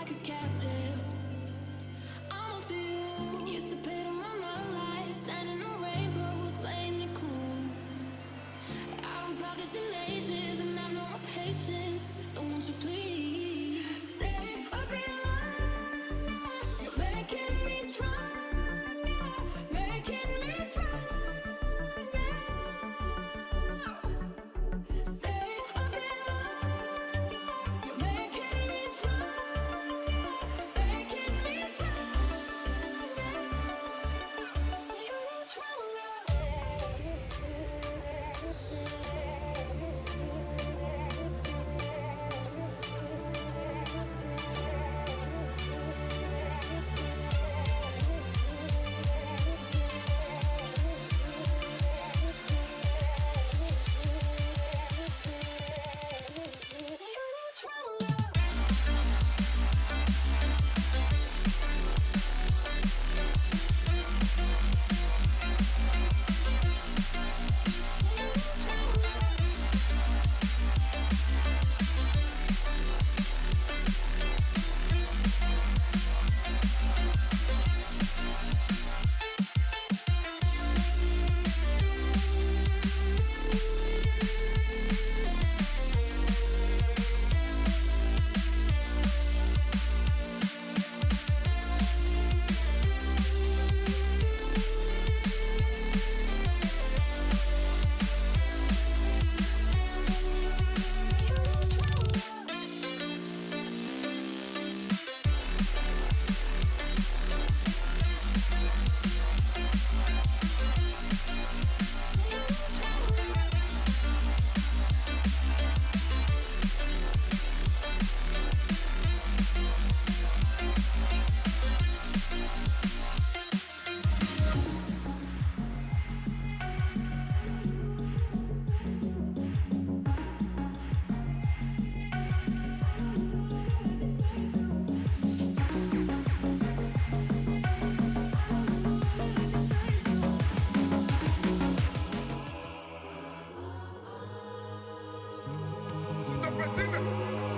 like a captive. I'm on to you. Used to pay to run my life, standing on rainbows, playing it cool. I don't felt this in ages, and I've no more patience. So won't you please stay a bit longer? You're making me stronger, making me stronger. Stay a bit longer. You're making me stronger, making me stronger. You get stronger.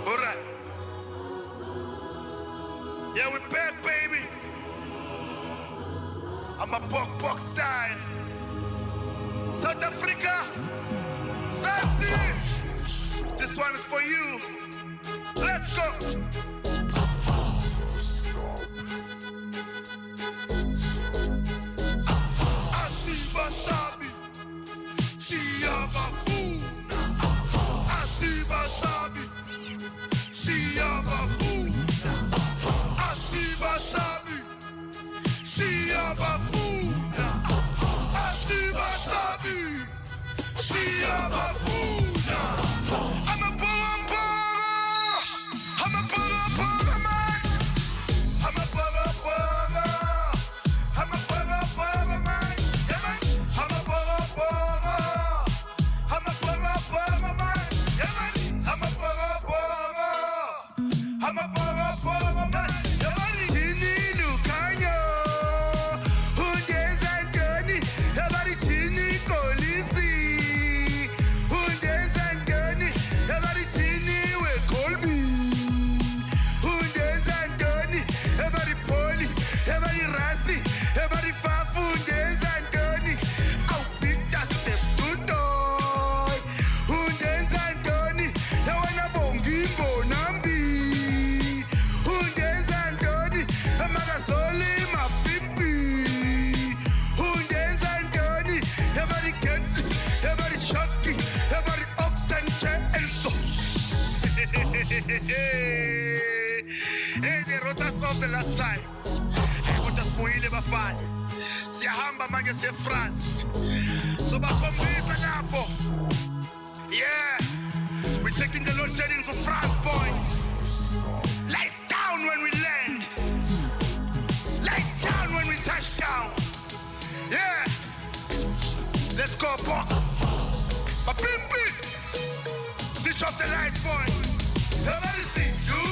Alright. Yeah, we back, baby. I'm a buck style. South Africa. Santi. This one is for you. Let's go. Asiba Sabi. Siyabafuna. Asiba Sabi. Siyabafuna. Asiba Sabi. Siyabafuna. Asiba Sabi. Siyabafuna. I'm a bumper. I'm a bumper, man. I'm a bumper. I'm a bumper, man. Yeah, man. I'm a bumper. I'm a bumper, man. Yeah, man. I'm a bumper. I'm a bumper, man. Yeah, man. Chini lukanyo, undenza ndoni. Yeah, man. Chini kolisi, undenza ndoni. Yeah, man. Chini we kolbi, undenza ndoni. Yeah, man. Poli, yeah, man. Rasi, yeah, man. Fafu, undenza ndoni. Au pita step tutoy, undenza ndoni. Yeah, wana bongimbo nambi, undenza ndoni. Yeah, magazoli mapipi, undenza ndoni. Yeah, man. Kenti, yeah, man. Shaki, yeah, man. Oxen, and sauce. Hey, the rotas of the last time. Hey, what does Moile bafana? Siyahamba manje se France. So bakhombisa lapho. Yeah. We're taking the load shedding from France, boy. Lights down when we land. Lights down when we touch down. Yeah. Let's go, Buck. But bim bim. Switch off the lights, boy. Everybody sing, you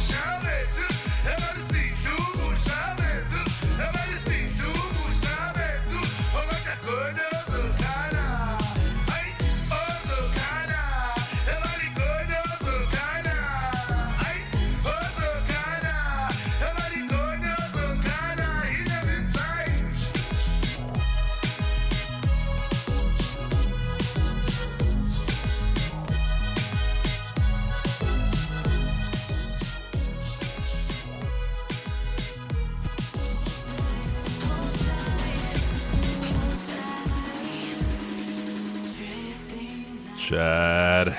shabetu. Everybody sing, you shabetu. Everybody sing, you shabetu. Oh, what a good Zukana. Ay, oh, Zukana. Everybody good Zukana. Ay, oh, Zukana. Chad.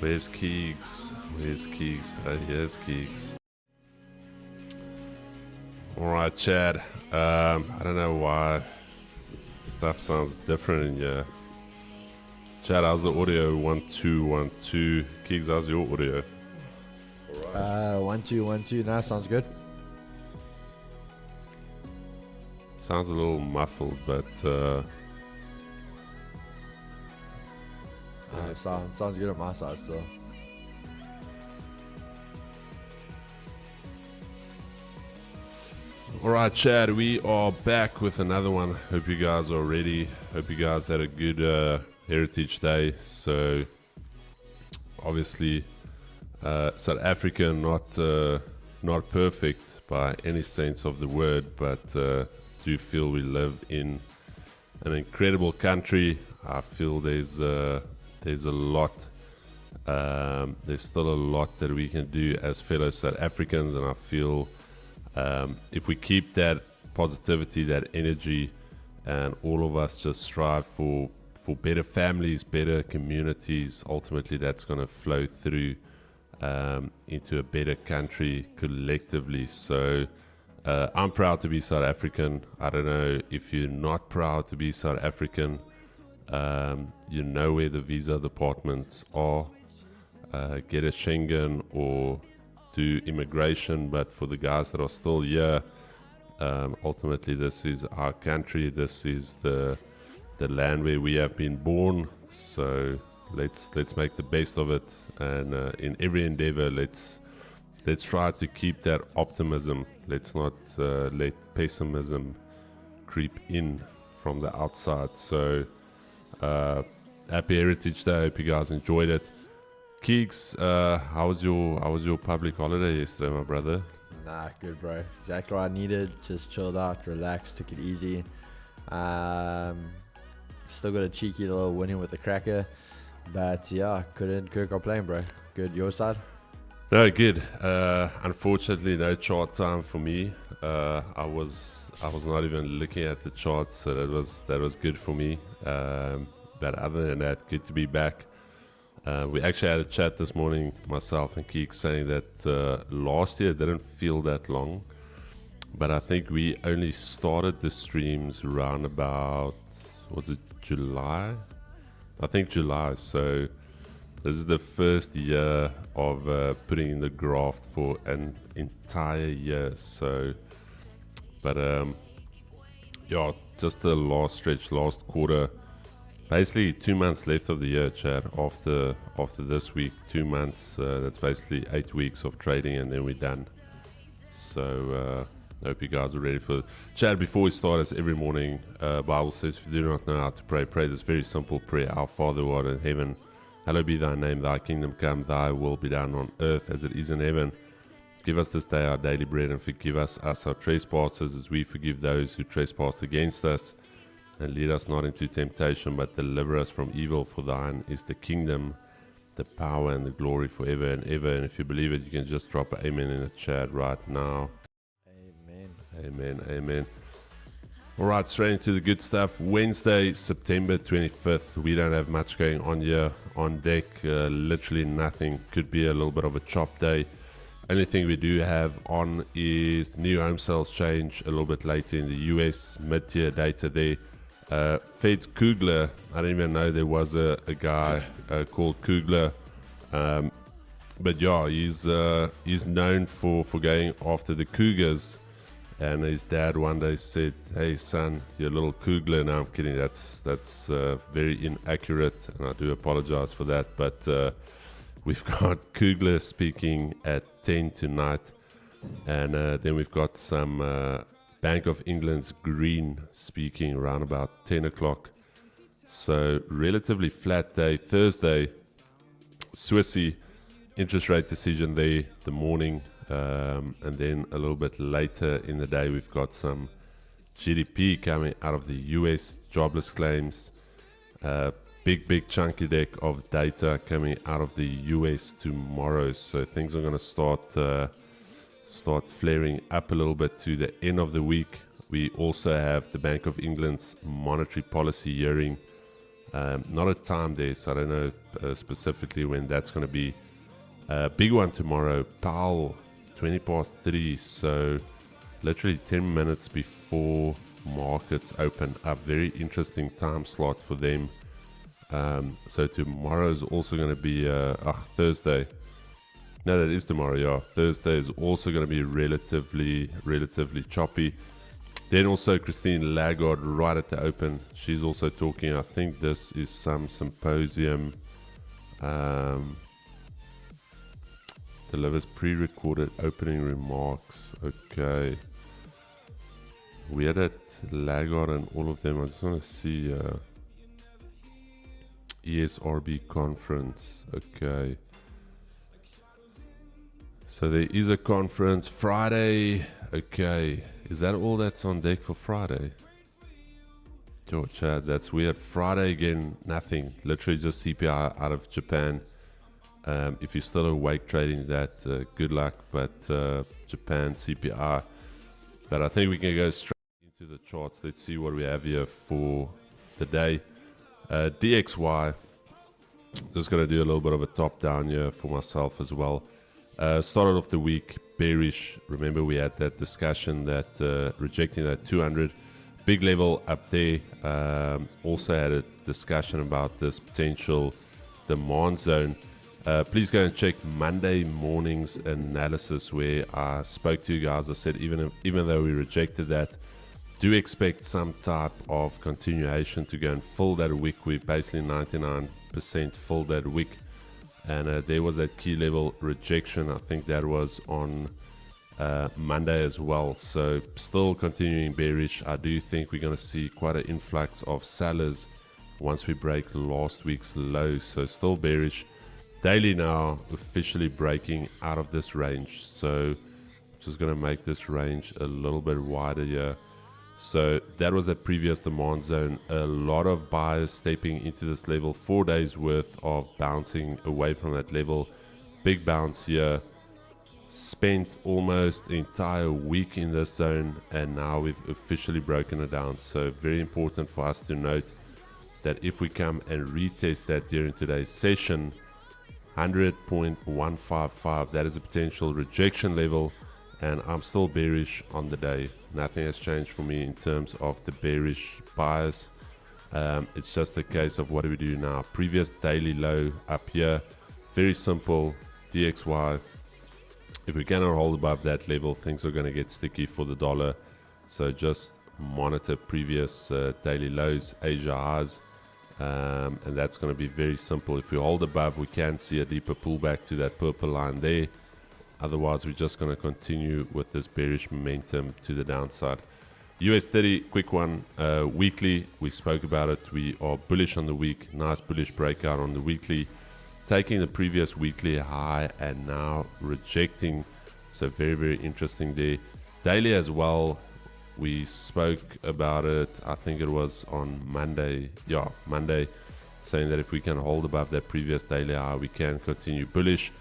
Where's Keegs? Where's Keegs? Oh, here's Keegs. Alright, Chad. I don't know why stuff sounds different in here. Chad, how's the audio? 1 2 1 2. Keegs, how's your audio? 1 2 1 2. Now sounds good. Sounds a little muffled, but Sounds good on my side still. alright, Chad, we are back with another one. Hope you guys are ready. Hope you guys had a good Heritage Day. So obviously South Africa not perfect by any sense of the word, but do feel we live in an incredible country. I feel there's a lot, there's still a lot that we can do as fellow South Africans, and I feel if we keep that positivity, that energy, and all of us just strive for better families, better communities, ultimately that's going to flow through into a better country collectively. So I'm proud to be South African. I don't know if you're not proud to be South African. You know where the visa departments are. Get a Schengen or do immigration. But for the guys that are still here, ultimately this is our country. This is the land where we have been born. So let's make the best of it, and in every endeavor, let's try to keep that optimism. Let's not let pessimism creep in from the outside. So happy Heritage Day. I hope you guys enjoyed it. Keeks, how was your public holiday yesterday, my brother? Nah, good, bro. Exactly what I needed. Just chilled out, relaxed, took it easy. Still got a cheeky little winning with the cracker, but yeah, couldn't complain, bro. Good, your side? No, good. Unfortunately, no chart time for me. I was not even looking at the charts, so that was good for me. But other than that, good to be back. We actually had a chat this morning, myself and Keek, saying that last year didn't feel that long, but I think we only started the streams around about, was it July? I think July. So this is the first year of putting in the graft for an entire year. So, but yeah, just the last stretch, last quarter. Basically 2 months left of the year, Chad. After this week, 2 months. That's basically 8 weeks of trading, and then we're done. So I hope you guys are ready for it. Chad, before we start, as every morning, Bible says, if you do not know how to pray, pray this very simple prayer. Our Father who art in heaven, hallowed be thy name. Thy kingdom come, thy will be done on earth as it is in heaven. Give us this day our daily bread, and forgive us our trespasses as we forgive those who trespass against us. And lead us not into temptation, but deliver us from evil. For thine is the kingdom, the power, and the glory forever and ever. And if you believe it, you can just drop an amen in the chat right now. Amen. Amen, amen. All right, straight into the good stuff. Wednesday, September 25th. We don't have much going on here on deck. Literally nothing. Could be a little bit of a chop day. Only thing we do have on is new home sales change a little bit later in the US. Mid-tier data there. Fed's Kugler. I didn't even know there was a guy called Kugler. But yeah, he's known for going after the Cougars. And his dad one day said, "Hey son, you're a little Kugler." No, I'm kidding. That's very inaccurate, and I do apologize for that. But we've got Kugler speaking at 10 tonight, and then we've got some Bank of England's Green speaking around about 10 o'clock. So relatively flat day. Thursday, Swissy interest rate decision there the morning. And then a little bit later in the day, we've got some GDP coming out of the US, jobless claims, big chunky deck of data coming out of the US tomorrow. So things are going to start flaring up a little bit to the end of the week. We also have the Bank of England's monetary policy hearing Not a time there, so I don't know specifically when that's going to be. Big one tomorrow, Powell, 20 past 3, so literally 10 minutes before markets open up. Very interesting time slot for them. So tomorrow is also going to be Thursday. No, that is tomorrow. Yeah, Thursday is also going to be relatively choppy. Then also Christine Lagarde right at the open. She's also talking. I think this is some symposium. Delivers pre-recorded opening remarks. Okay. We had it Lagarde and all of them. I just want to see ESRB conference. Okay. So there is a conference Friday. Okay. Is that all that's on deck for Friday? George, Chad, that's weird. Friday again, nothing. Literally just CPI out of Japan. If you're still awake trading that, good luck. But Japan CPI. But I think we can go straight into the charts. Let's see what we have here for the day. DXY. Just going to do a little bit of a top down here for myself as well. Started off the week bearish. Remember we had that discussion that rejecting that 200 big level up there. Also had a discussion about this potential demand zone. Please go and check Monday morning's analysis where I spoke to you guys. I said even though we rejected that, do expect some type of continuation to go and fill that wick. We've basically 99% filled that wick. And there was that key level rejection. I think that was on Monday as well. So still continuing bearish. I do think we're going to see quite an influx of sellers once we break last week's low. So still bearish. Daily now officially breaking out of this range. So just going to make this range a little bit wider here. So that was the previous demand zone. A lot of buyers stepping into this level, 4 days worth of bouncing away from that level. Big bounce here. Spent almost the entire week in this zone, and now we've officially broken it down. So very important for us to note that if we come and retest that during today's session, 100.155, that is a potential rejection level. And I'm still bearish on the day. Nothing has changed for me in terms of the bearish bias. It's just a case of what do we do now. Previous daily low up here. Very simple. DXY. If we cannot hold above that level, things are going to get sticky for the dollar. So just monitor previous daily lows, Asia highs. And that's going to be very simple. If we hold above, we can see a deeper pullback to that purple line there. Otherwise, we're just going to continue with this bearish momentum to the downside. US 30, quick one. Weekly, we spoke about it. We are bullish on the week. Nice bullish breakout on the weekly. Taking the previous weekly high and now rejecting. So very, very interesting there. Daily as well. We spoke about it. I think it was on Monday. Yeah, Monday. Saying that if we can hold above that previous daily high, we can continue bullish.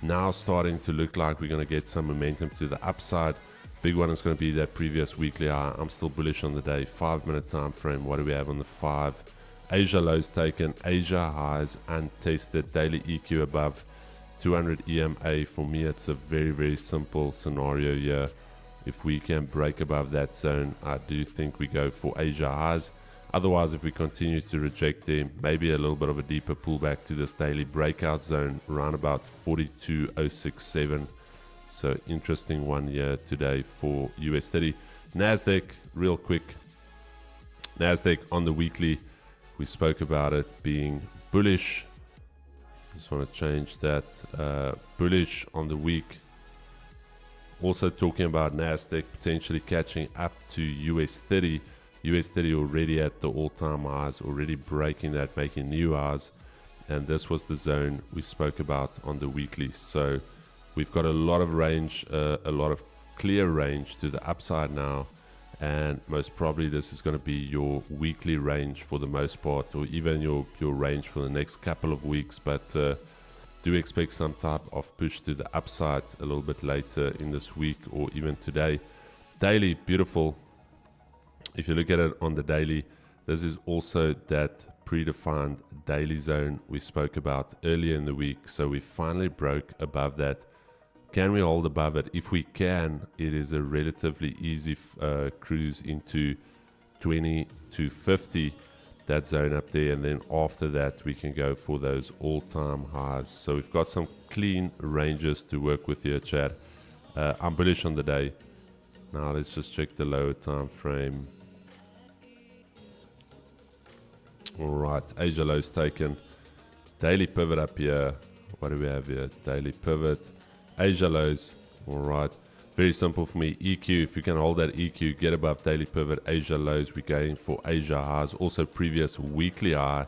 Now starting to look like we're going to get some momentum to the upside. Big one is going to be that previous weekly high. I'm still bullish on the day. 5-minute time frame. What do we have on the 5? Asia lows taken. Asia highs untested. Daily EQ above 200 EMA. For me, it's a very, very simple scenario here. If we can break above that zone, I do think we go for Asia highs. Otherwise, if we continue to reject them, maybe a little bit of a deeper pullback to this daily breakout zone around about 42.067. So interesting one here today for US 30. NASDAQ, real quick. NASDAQ on the weekly, we spoke about it being bullish. Just want to change that. Bullish on the week. Also talking about NASDAQ potentially catching up to US 30. US 30 already at the all-time highs, already breaking that, making new highs. And this was the zone we spoke about on the weekly. So we've got a lot of range, a lot of clear range to the upside now. And most probably this is going to be your weekly range for the most part, or even your range for the next couple of weeks. But do expect some type of push to the upside a little bit later in this week or even today. Daily, beautiful. If you look at it on the daily, This is also that predefined daily zone we spoke about earlier in the week. So we finally broke above that. Can we hold above it? If we can, it is a relatively easy cruise into 20 to 50, that zone up there, and then after that we can go for those all-time highs. So we've got some clean ranges to work with here, chat. I'm bullish on the day. Now let's just check the lower time frame. All right, Asia lows taken. Daily pivot up here. What do we have here? Daily pivot, Asia lows. All right, very simple for me. EQ, if you can hold that EQ, get above daily pivot, Asia lows, we're going for Asia highs. Also previous weekly high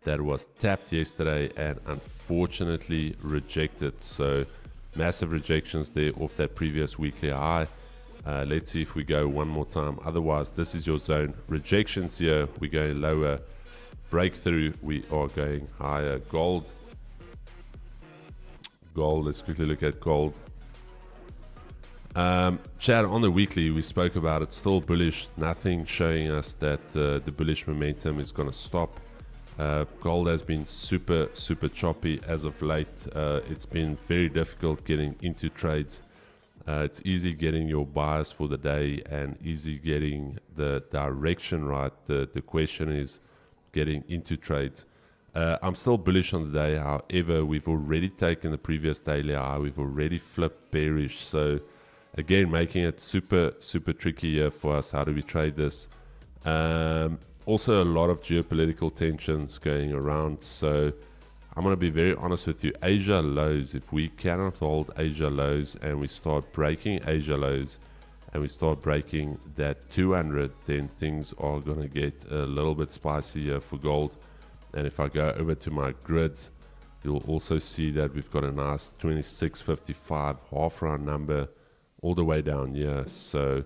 that was tapped yesterday and unfortunately rejected. So massive rejections there off that previous weekly high. Let's see if we go one more time. Otherwise, this is your zone. Rejections here, we're going lower. Breakthrough, we are going higher. Gold, let's quickly look at gold. Chad, on the weekly we spoke about it, still bullish, nothing showing us that the bullish momentum is going to stop. Gold has been super choppy as of late. It's been very difficult getting into trades. It's easy getting your bias for the day and easy getting the direction right. The question is getting into trades. I'm still bullish on the day. However, we've already taken the previous daily high. We've already flipped bearish. So again, making it super tricky here for us. How do we trade this? Also, a lot of geopolitical tensions going around. So I'm going to be very honest with you. Asia lows, if we cannot hold Asia lows and we start breaking Asia lows and we start breaking that 200, then things are going to get a little bit spicier for gold. And if I go over to my grids, you'll also see that we've got a nice 26.55 half round number all the way down here. So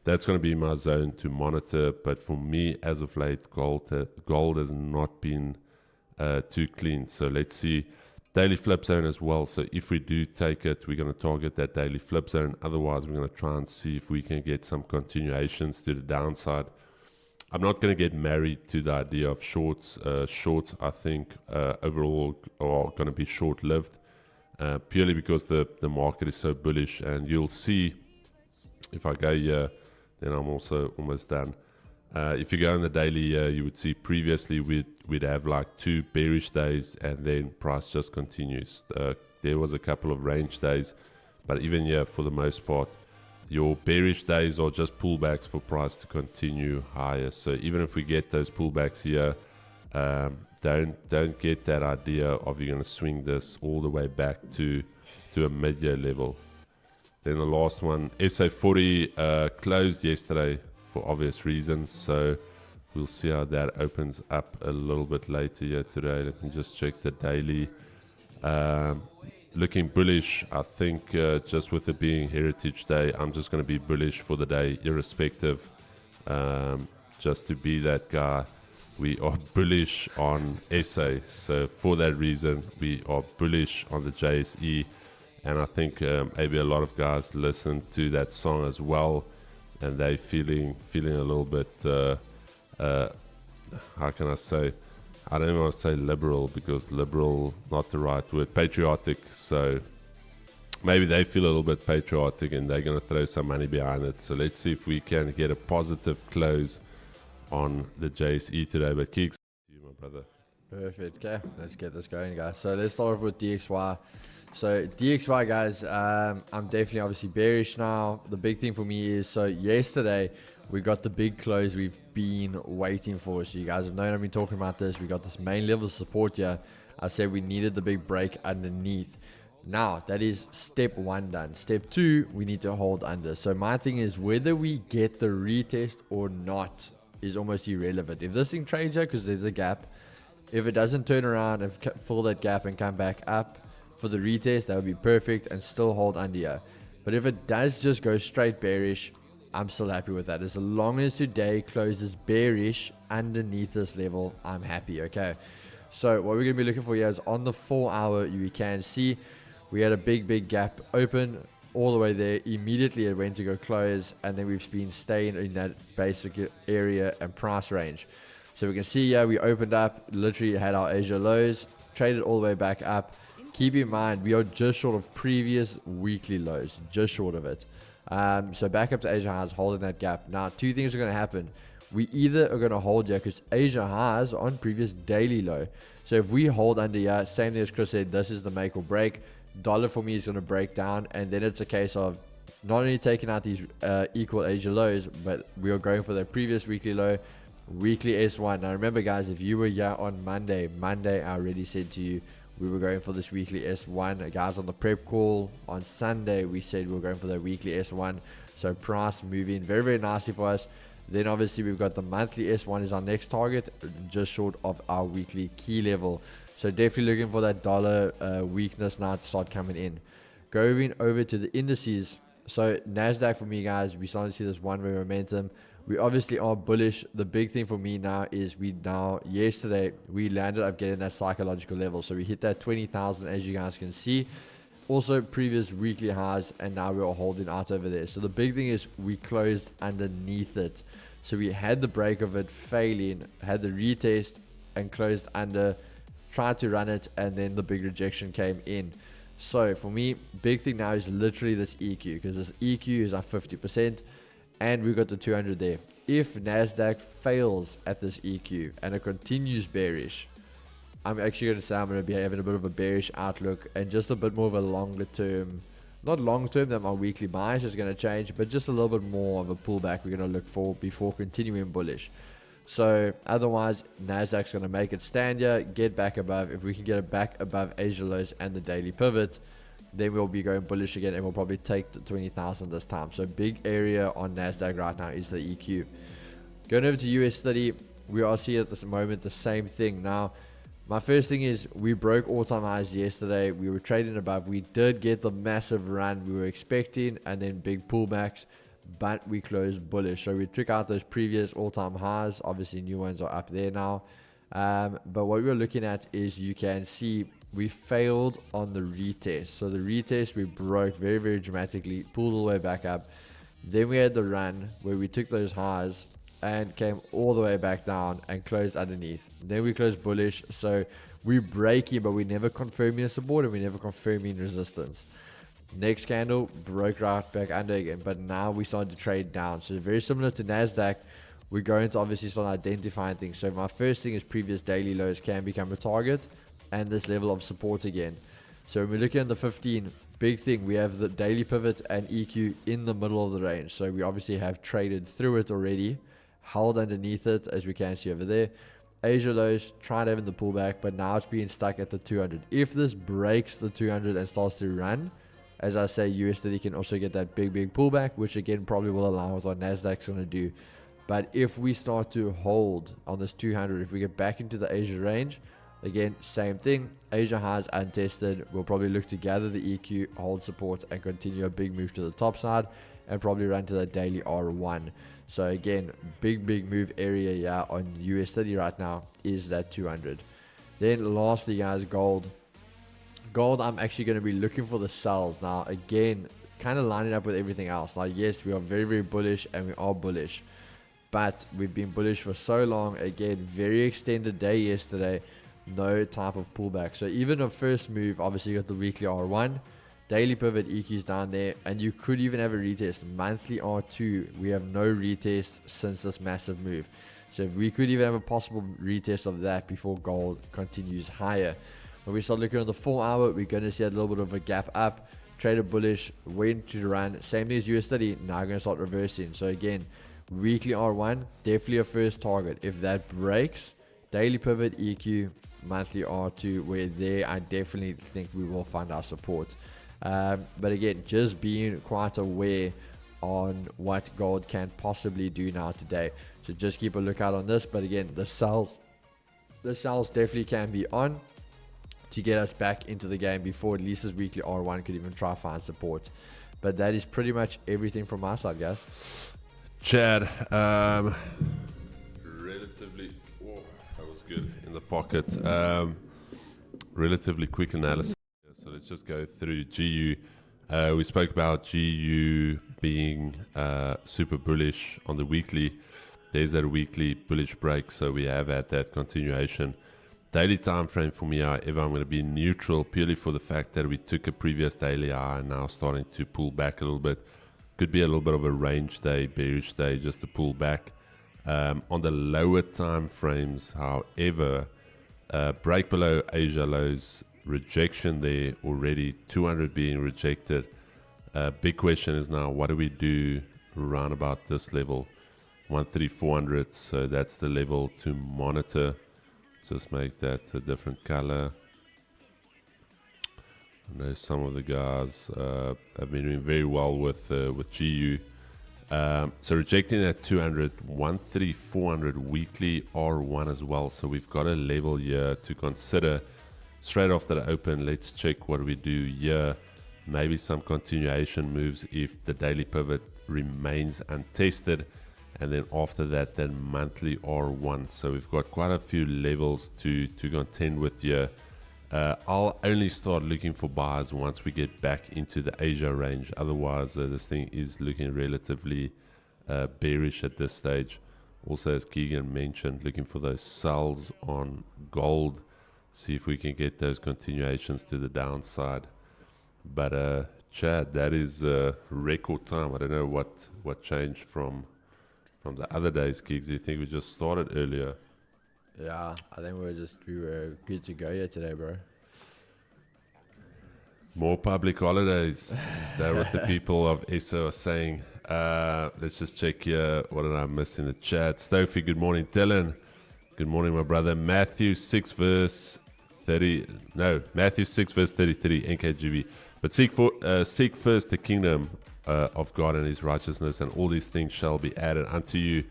that's going to be my zone to monitor. But for me, as of late, gold has not been too clean. So let's see. Daily flip zone as well. So if we do take it, we're going to target that daily flip zone. Otherwise, we're going to try and see if we can get some continuations to the downside. I'm not going to get married to the idea of shorts. Shorts, I think, overall are going to be short-lived, purely because the market is so bullish. And you'll see, if I go here, then I'm also almost done. If you go on the daily, you would see previously we'd have like 2 bearish days and then price just continues. There was a couple of range days, but even here, for the most part, your bearish days are just pullbacks for price to continue higher. So even if we get those pullbacks here, don't get that idea of you're going to swing this all the way back to a mid-year level. Then the last one, SA40 closed yesterday for obvious reasons, so we'll see how that opens up a little bit later here today. Let me just check the daily. Looking bullish, I think, just with it being Heritage Day, I'm just going to be bullish for the day, irrespective. Just to be that guy, we are bullish on SA. So for that reason, we are bullish on the JSE. And I think maybe a lot of guys listen to that song as well, and they feeling a little bit, how can I say? I don't even want to say liberal, because liberal, not the right word, patriotic. So maybe they feel a little bit patriotic and they're going to throw some money behind it. So let's see if we can get a positive close on the JSE today. But Keeks, you, my brother. Perfect. Okay, let's get this going, guys. So let's start off with DXY. So DXY, guys, I'm definitely obviously bearish now. The big thing for me is, so yesterday we got the big close we've been waiting for. So you guys have known I've been talking about this. We got this main level of support here. I said we needed the big break underneath. Now that is step 1 done. Step 2, we need to hold under. So my thing is, whether we get the retest or not is almost irrelevant. If this thing trades here because there's a gap, if it doesn't turn around and fill that gap and come back up for the retest, that would be perfect, and still hold under here. But if it does just go straight bearish, I'm still happy with that. As long as today closes bearish underneath this level, I'm happy. Okay, so what we're going to be looking for here is on the 4 hour, you can see we had a big gap open all the way there. Immediately it went to go close, and then we've been staying in that basic area and price range. So we can see here we opened up, literally had our Asia lows, traded all the way back up. Keep in mind, we are just short of previous weekly lows, just short of it. So back up to Asia highs, holding that gap. Now, two things are going to happen. We either are going to hold here because Asia highs are on previous daily low. So if we hold under here, same thing as Chris said, this is the make or break. Dollar for me is going to break down, and then it's a case of not only taking out these equal Asia lows, but we are going for the previous weekly low, weekly S1. Now remember guys, if you were here on Monday, I already said to you we were going for this weekly S1. Guys, on the prep call on Sunday, we said we were going for the weekly S1. So price moving very, very nicely for us. Then obviously we've got the monthly S1 is our next target, just short of our weekly key level. So definitely looking for that dollar weakness now to start coming in. Going over to the indices. So NASDAQ for me guys, we starting to see this one-way momentum. We obviously are bullish. The big thing for me now is yesterday we landed up getting that psychological level. So we hit that 20,000 as you guys can see. Also previous weekly highs, and now we are holding out over there. So the big thing is we closed underneath it. So we had the break of it failing, had the retest and closed under, tried to run it, and then the big rejection came in. So for me, big thing now is literally this EQ, because this EQ is at 50%. And we've got the 200 there. If NASDAQ fails at this EQ and it continues bearish, I'm actually going to say I'm going to be having a bit of a bearish outlook and just a bit more of a longer term, not long term that my weekly bias is going to change, but just a little bit more of a pullback we're going to look for before continuing bullish. So otherwise, NASDAQ's going to make it stand here, get back above. If we can get it back above Asia lows and the daily pivot, then we'll be going bullish again, and we'll probably take the 20,000 this time. So big area on NASDAQ right now is the EQ. Going over to US 30, we are seeing at this moment the same thing. Now, my first thing is we broke all-time highs yesterday. We were trading above. We did get the massive run we were expecting, and then big pullbacks, but we closed bullish. So we took out those previous all-time highs. Obviously, new ones are up there now. But what we're looking at is you can see we failed on the retest. So the retest we broke very, very dramatically, pulled all the way back up. Then we had the run where we took those highs and came all the way back down and closed underneath. Then we closed bullish. So we breaking, but we never confirming a support and we never confirming resistance. Next candle broke right back under again, but now we started to trade down. So very similar to NASDAQ, we're going to obviously start identifying things. So my first thing is previous daily lows can become a target, and this level of support again. So when we're looking at the 15, big thing, we have the daily pivot and EQ in the middle of the range. So we obviously have traded through it already, held underneath it, as we can see over there. Asia lows, tried having the pullback, but now it's being stuck at the 200. If this breaks the 200 and starts to run, as I say, US30 can also get that big pullback, which again probably will allow what NASDAQ's going to do. But if we start to hold on this 200, if we get back into the Asia range, again, same thing. Asia highs untested. We'll probably look to gather the EQ, hold support, and continue a big move to the top side, and probably run to the daily R1. So again, big move area here on US30 right now is that 200. Then lastly, guys, gold. Gold, I'm actually going to be looking for the sells now. Again, kind of lining up with everything else. Like, yes, we are very, very bullish, and we are bullish. But we've been bullish for so long. Again, very extended day yesterday. No type of pullback. So even a first move, obviously you got the weekly R1, daily pivot EQs down there, and you could even have a retest. Monthly R2, we have no retest since this massive move. So if we could even have a possible retest of that before gold continues higher. When we start looking at the 4 hour, we're going to see a little bit of a gap up. Traded bullish, went to run. Same thing as US30, now going to start reversing. So again, weekly R1, definitely a first target. If that breaks, daily pivot EQ, monthly R2, where there I definitely think we will find our support. But again, just being quite aware on what gold can possibly do now today. So just keep a lookout on this. But again, the sells definitely can be on to get us back into the game before at least this weekly R1 could even try find support. But that is pretty much everything from my side, guys. Chad, relatively, that was good in the pocket. Relatively quick analysis. So let's just go through GU. We spoke about GU being super bullish on the weekly. there's that weekly bullish break, so we have had that continuation. Daily time frame for me, however, I'm going to be neutral purely for the fact that we took a previous daily high and now starting to pull back a little bit. Could be a little bit of a range day, bearish day, just to pull back. On the lower time frames, however, break below Asia lows, rejection there already, 200 being rejected. Big question is now, what do we do around about this level? 13400, so that's the level to monitor. Just make that a different color. I know some of the guys have been doing very well with GU. So rejecting that 200, 13400 weekly R1 as well. So we've got a level here to consider. Straight after the open, let's check what we do here. Maybe some continuation moves if the daily pivot remains untested. And then after that, then monthly R1. So we've got quite a few levels to contend with here. I'll only start looking for buys once we get back into the Asia range. Otherwise, this thing is looking relatively bearish at this stage. Also, as Keegan mentioned, looking for those sells on gold. See if we can get those continuations to the downside. But Chad, that is record time. I don't know what changed from the other days, Gigs. Do you think we just started earlier? Yeah, I think we were good to go here today, bro. More public holidays. Is that what the people of ESO are saying? Let's just check here. What did I miss in the chat? Stofy, good morning. Dylan, good morning, my brother. Matthew 6 verse 33, NKGB. But seek first the kingdom of God and his righteousness, and all these things shall be added unto you.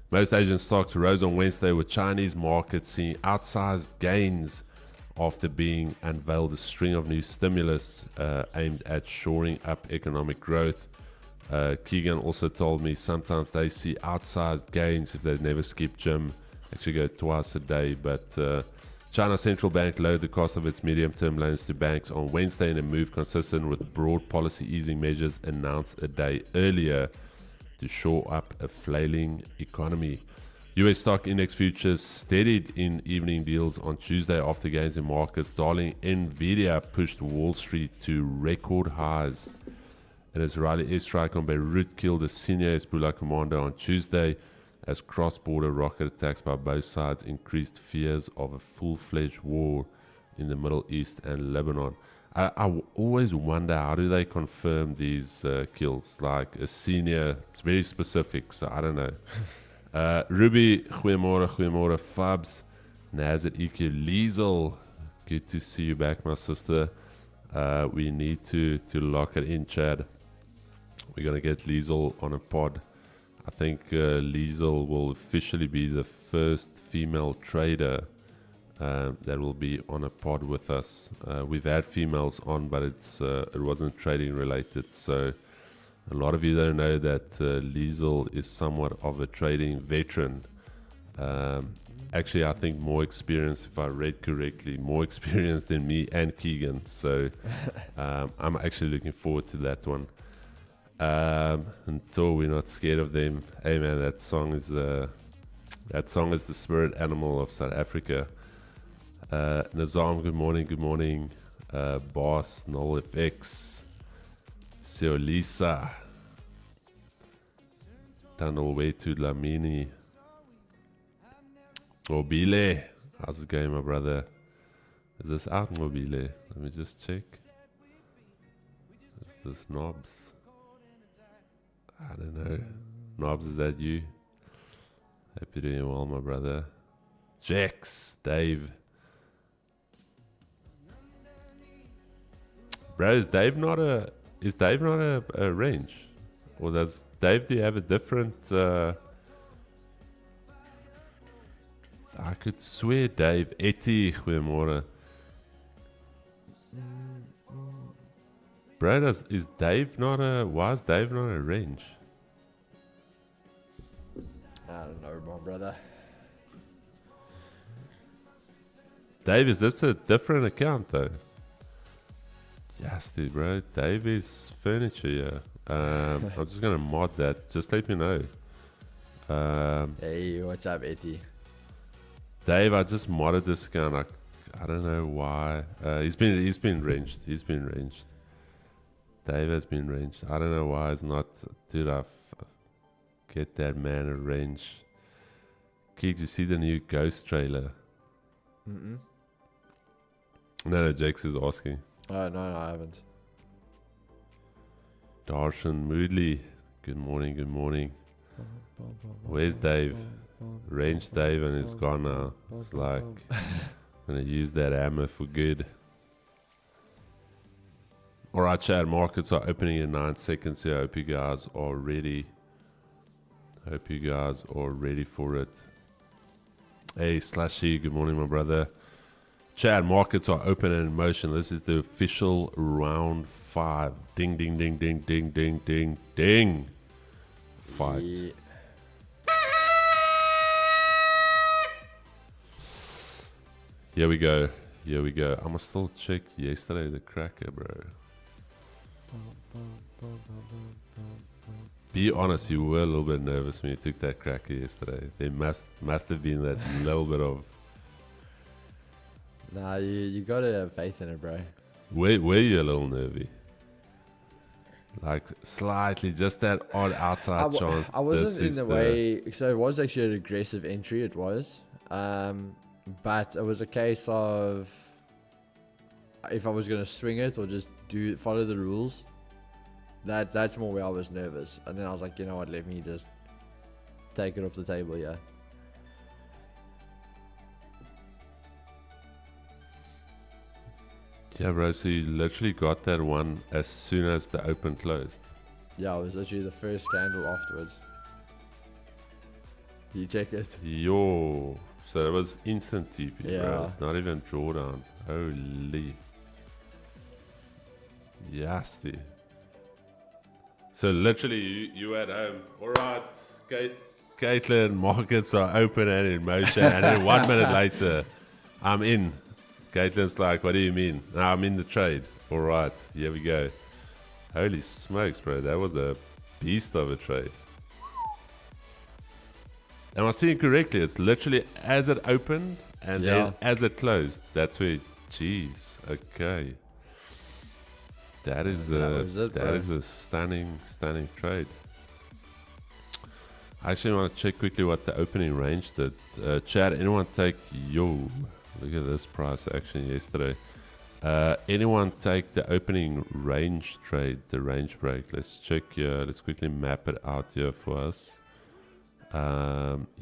Most Asian stocks rose on Wednesday, with Chinese markets seeing outsized gains after being unveiled a string of new stimulus aimed at shoring up economic growth. Keegan also told me sometimes they see outsized gains if they never skip gym, actually go twice a day. But China's central bank lowered the cost of its medium-term loans to banks on Wednesday in a move consistent with broad policy easing measures announced a day earlier to shore up a flailing economy. US stock index futures steadied in evening deals on Tuesday after gains in markets. Darling Nvidia pushed Wall Street to record highs. An Israeli airstrike on Beirut killed a senior Hezbollah commander on Tuesday, as cross-border rocket attacks by both sides increased fears of a full-fledged war in the Middle East and Lebanon. I always wonder, how do they confirm these kills? Like a senior, it's very specific, so I don't know. Ruby, goeiemorgen, Fabs. Nazit EQ, Liesel, good to see you back, my sister. We need to lock it in, Chad. We're going to get Liesel on a pod. I think Liesel will officially be the first female trader that will be on a pod with us. We've had females on, but it wasn't trading related. So a lot of you don't know that Liesel is somewhat of a trading veteran. Actually, I think more experienced, if I read correctly, more experienced than me and Keegan. So I'm actually looking forward to that one. Until we're not scared of them. Hey man, that song is the spirit animal of South Africa. Nazam, good morning. Boss, Null FX, Seolisa, Tanolwe to Lamini, Mobile. How's it going, my brother? Is this out, Mobile? Let me just check. Is this Knobs? I don't know. Knobs, is that you? Hope you're doing well, my brother. Jax, Dave. Bro, is Dave not a range? Or does Dave, do you have a different I could swear Dave Etty goeiemorgen. Bro, why is Dave not a range? I don't know, my brother. Dave, is this a different account though? Yes, dude, bro. Dave is furniture, yeah. I'm just gonna mod that. Just let me know. Hey, what's up, Etty? Dave, I just modded this account. I don't know why. He's been wrenched. He's been wrenched. Dave has been wrenched. I don't know why it's not. Dude, get that man a wrench. Did you see the new Ghost trailer? Mm-mm. No, Jakes is asking. Oh, no, I haven't. Darshan Moodley. Good morning. Where's Dave? Range Dave and he's gone now. It's like, I'm going to use that hammer for good. Alright, chat. Markets are opening in 9 seconds here. I hope you guys are ready. Hope you guys are ready for it. Hey, Slashy. Good morning, my brother. Chat. Markets are open and in motion. This is the official round 5. Ding, ding, ding, ding, ding, ding, ding, ding. Fight. Yeah. Here we go. I must still check yesterday the cracker, bro. Be honest, you were a little bit nervous when you took that cracker yesterday. There must have been that little bit of... Nah, you gotta have faith in it, bro. Were you a little nervy? Like slightly, just that odd outside chance. I wasn't in the way, so it was actually an aggressive entry. It was, but it was a case of if I was gonna swing it or just follow the rules. That's more where I was nervous, and then I was like, you know what, let me just take it off the table, yeah. Yeah, bro, so you literally got that one as soon as the open closed. Yeah, it was literally the first candle afterwards. You check it. Yo. So it was instant TP, Yeah. bro. Not even drawdown. Holy. Yasti. So literally you at home. Alright, Caitlin, markets are open and in motion. And then 1 minute later, I'm in. Caitlin's like, what do you mean? No, I'm in the trade. All right, here we go. Holy smokes, bro. That was a beast of a trade. Am I seeing correctly? It's literally as it opened and then as it closed. That's where, jeez, okay. That is a stunning trade. I actually want to check quickly what the opening range did. Chat, anyone take look at this price action yesterday. Anyone take the opening range trade, the range break? Let's check here. Let's quickly map it out here for us.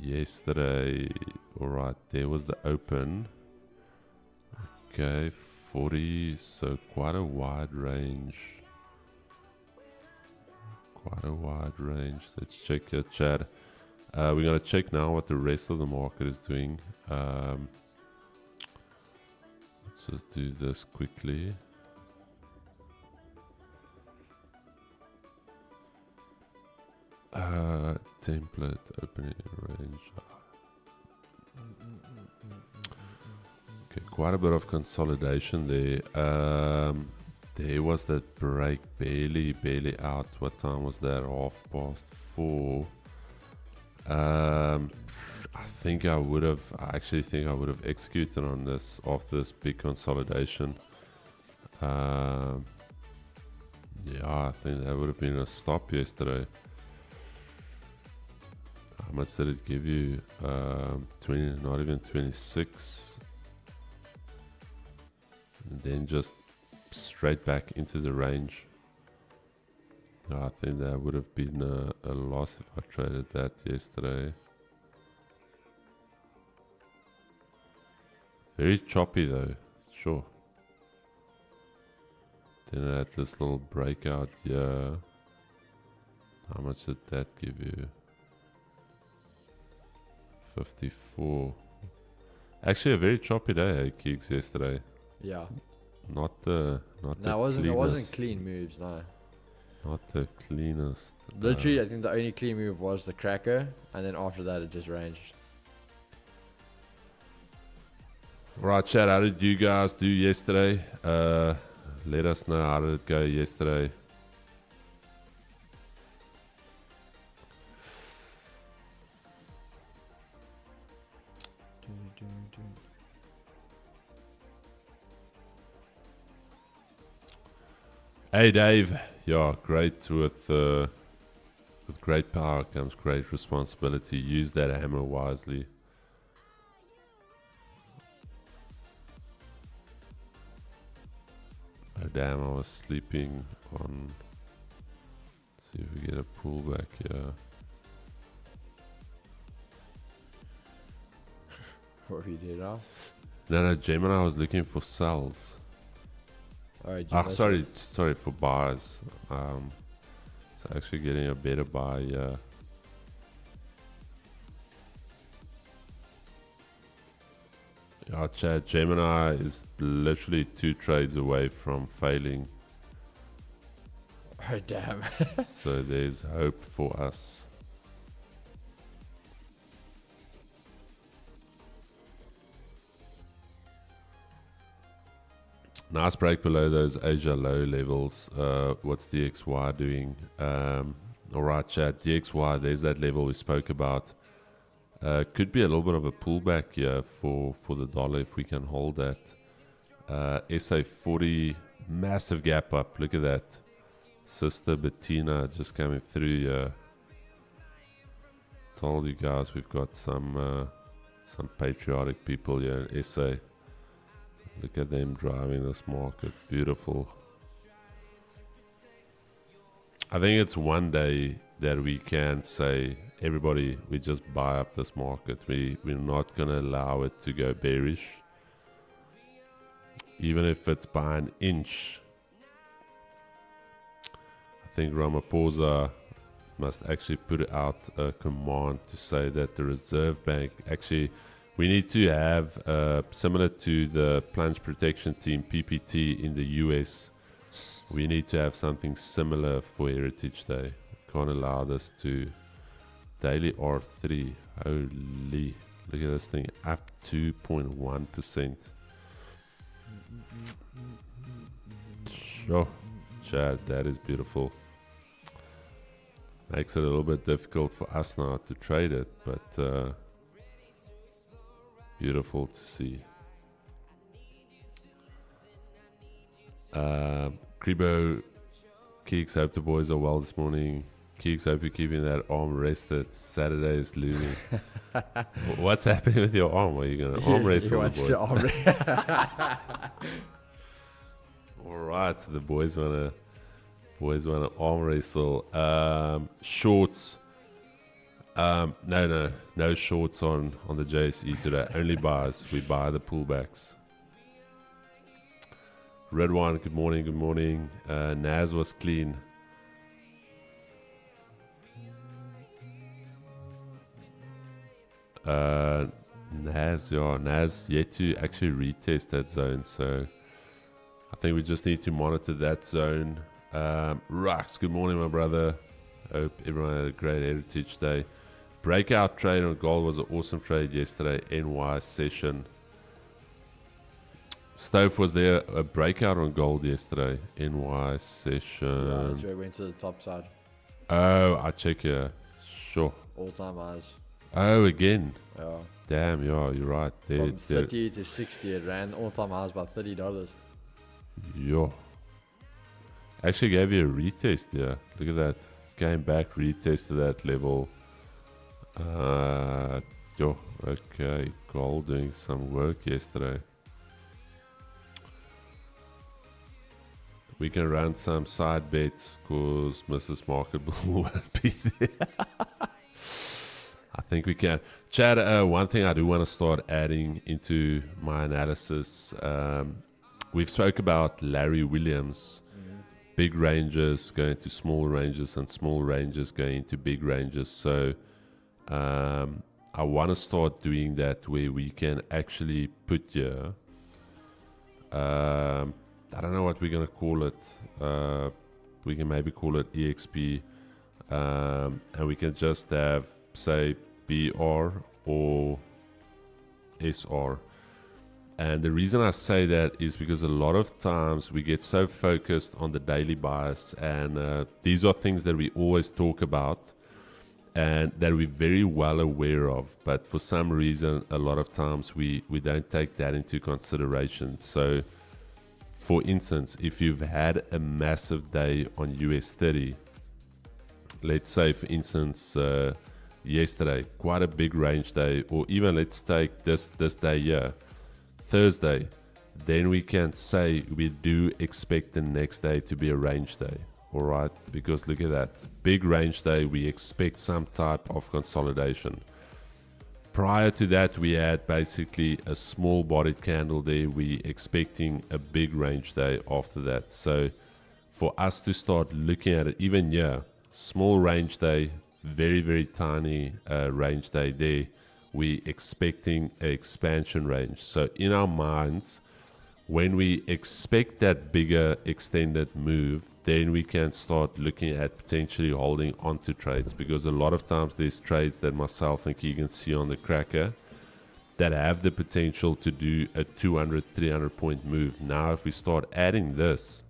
Yesterday, all right, there was the open. Okay, 40, so quite a wide range. Let's check your chat. We're going to check now what the rest of the market is doing. Let's just do this quickly. Template opening range. Okay, quite a bit of consolidation there. There was that break barely out. What time was that? 4:30. I actually think I would have executed on this after this big consolidation. Yeah, I think that would have been a stop yesterday. How much did it give you? 20, not even 26. And then just straight back into the range. I think that would have been a loss if I traded that yesterday. Very choppy though, sure. Then I had this little breakout here. How much did that give you? 54. Actually a very choppy day, Keeks, yesterday. Yeah. Not the it wasn't clean moves, no. Not the cleanest. Literally, I think the only clean move was the cracker, and then after that it just ranged. Right, chat, how did you guys do yesterday? Let us know how did it go yesterday. Hey Dave, yeah, great with great power comes great responsibility. Use that hammer wisely. Oh damn, I was sleeping on. Let's see if we get a pullback here. What we did now? No, Gemini was looking for sells. Alright, Sorry for buys. So actually getting a better buy. Yeah, Chad, Gemini is literally 2 trades away from failing. Oh damn. So there's hope for us. Nice break below those Asia low levels. What's DXY doing? Alright, Chad, DXY, there's that level we spoke about. Could be a little bit of a pullback here for the dollar if we can hold that. SA 40, massive gap up. Look at that. Sister Bettina just coming through here. Told you guys we've got some patriotic people here in SA. Look at them driving this market. Beautiful. I think it's one day that we can say, everybody, we just buy up this market. We're not going to allow it to go bearish. Even if it's by an inch. I think Ramaphosa must actually put out a command to say that the Reserve Bank actually... We need to have, similar to the Plunge Protection Team, PPT, in the US, we need to have something similar for Heritage Day. Can't allow this to... Daily R3, holy, look at this thing, up 2.1%. Sure, Chad, that is beautiful. Makes it a little bit difficult for us now to trade it, but... beautiful to see. Kribo, Keeks, hope the boys are well this morning. Keeks, hope you're keeping that arm rested. Saturday is looming. What's happening with your arm? Are you going to arm wrestle the boys? Alright, so the boys want to arm wrestle. Shorts. No shorts on the JSE today. Only buys. We buy the pullbacks. Red Wine, good morning. Naz was clean. Naz yet to actually retest that zone, so I think we just need to monitor that zone. Rux, good morning, my brother. Hope everyone had a great Heritage Day. Breakout trade on gold was an awesome trade yesterday. NY session. Stove, was there a breakout on gold yesterday? NY session. Yeah, went to the top side. Oh, I check here. Sure. All-time highs. Oh, again. Yeah. Damn, yeah, you're right. From 30 to 60, it ran all-time highs by $30. Yeah. Actually gave you a retest here. Look at that. Came back, retested that level. Okay. Gold doing some work yesterday. We can run some side bets because Mrs. Market won't be there. I think we can. Chad, one thing I do want to start adding into my analysis. We've spoke about Larry Williams. Big ranges going to small ranges and small ranges going to big ranges. So I want to start doing that where we can actually put here. I don't know what we're going to call it. We can maybe call it EXP. And we can just have, say, BR or SR. And the reason I say that is because a lot of times we get so focused on the daily bias, and these are things that we always talk about. and that we're very well aware of, but for some reason a lot of times we don't take that into consideration. So for instance, if you've had a massive day on US 30, let's say for instance yesterday, quite a big range day, or even let's take this day here, Thursday, then we can say we do expect the next day to be a range day. All right, because look at that big range day, we expect some type of consolidation. Prior to that, we had basically a small bodied candle there. We expecting a big range day after that. So for us to start looking at it, even here, small range day, very, very tiny range day there, we expecting an expansion range. So in our minds, when we expect that bigger extended move, then we can start looking at potentially holding onto trades, because a lot of times there's trades that myself and Keegan see on the cracker that have the potential to do a 200, 300 point move. Now, if we start adding this,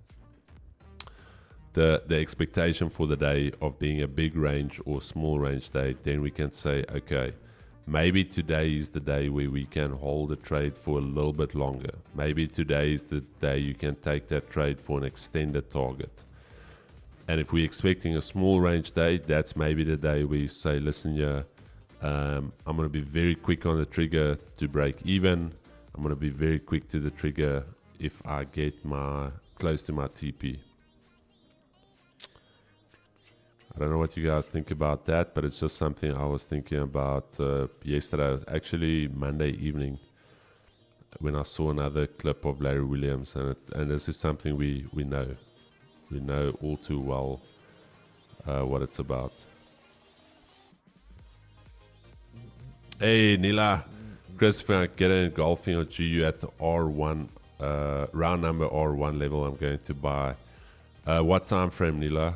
the expectation for the day of being a big range or small range day, then we can say, okay, maybe today is the day where we can hold a trade for a little bit longer. Maybe today is the day you can take that trade for an extended target. And if we're expecting a small range day, that's maybe the day where you say, listen, I'm going to be very quick on the trigger to break even. I'm going to be very quick to the trigger if I get close to my TP. I don't know what you guys think about that, but it's just something I was thinking about yesterday, actually Monday evening, when I saw another clip of Larry Williams, and this is something we know. We know all too well what it's about. Hey, Nila, Christopher, get in golfing or GU at the R1, round number R1 level. I'm going to buy. What time frame, Nila?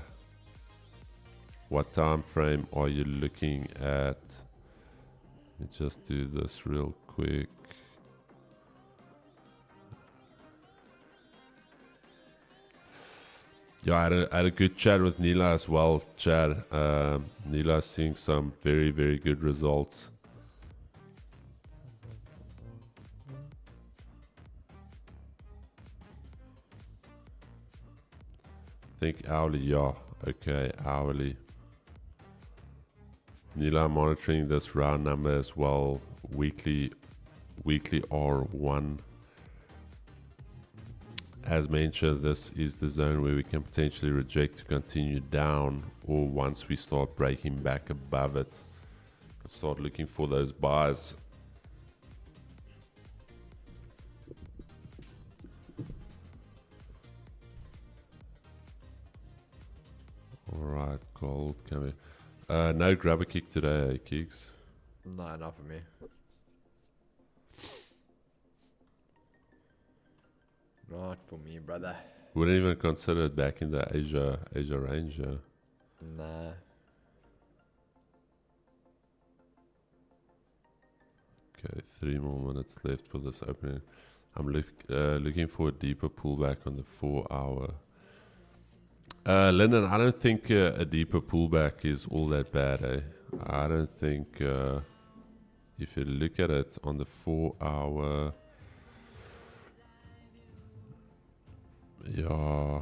What time frame are you looking at? Let me just do this real quick. Yeah, I had a good chat with Nila as well, Chad. Nila's seeing some very, very good results. I think hourly, yeah. Okay, hourly. Nila, monitoring this round number as well. Weekly R1. As mentioned, this is the zone where we can potentially reject to continue down, or once we start breaking back above it, start looking for those buys. Alright, gold coming. No grab a kick today, Kicks. No, not for me. Not for me, brother. Wouldn't even consider it back in the Asia range. Nah. Okay, 3 more minutes left for this opening. I'm looking for a deeper pullback on the 4 hour. Lyndon, I don't think a deeper pullback is all that bad. I don't think, if you look at it on the 4 hour, yeah,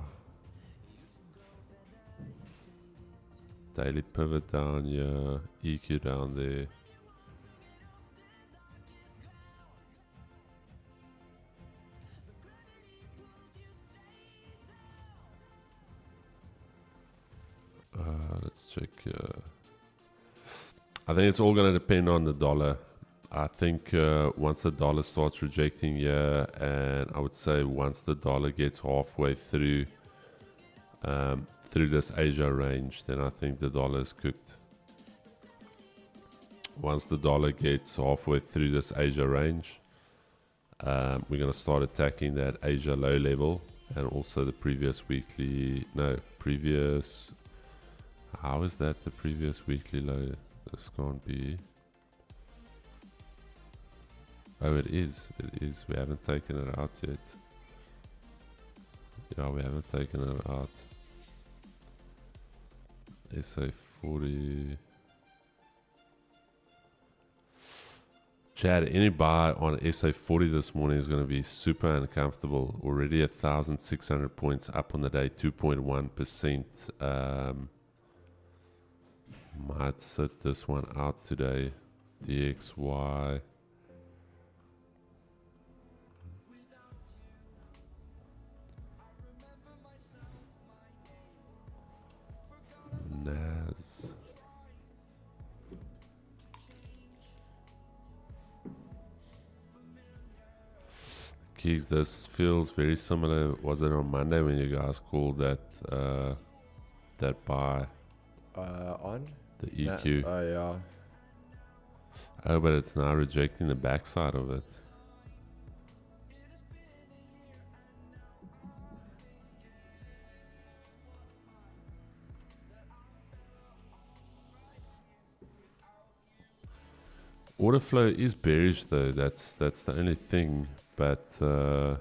daily pivot down here, EQ down there. Let's check. I think it's all going to depend on the dollar. I think once the dollar starts rejecting here, and I would say once the dollar gets halfway through this Asia range, then I think the dollar is cooked. Once the dollar gets halfway through this Asia range, we're going to start attacking that Asia low level, and also the previous. How is that the previous weekly low? This can't be. Oh, it is. It is. We haven't taken it out yet. Yeah, we haven't taken it out. SA 40. Chad, any buy on SA40 this morning is going to be super uncomfortable. Already 1,600 points up on the day, 2.1%. Might sit this one out today. DXY. NAS. Keeks, this feels very similar. Was it on Monday when you guys called that that buy? On? The EQ. Oh, yeah. Oh, but it's now rejecting the backside of it. Order flow is bearish though. That's the only thing. But yeah,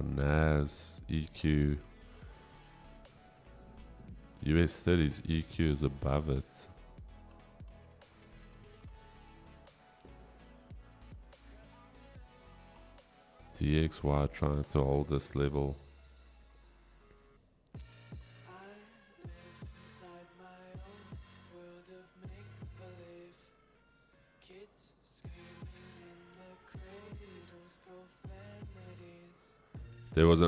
NAS, EQ, US 30s EQ is above it. DXY trying to hold this level. There was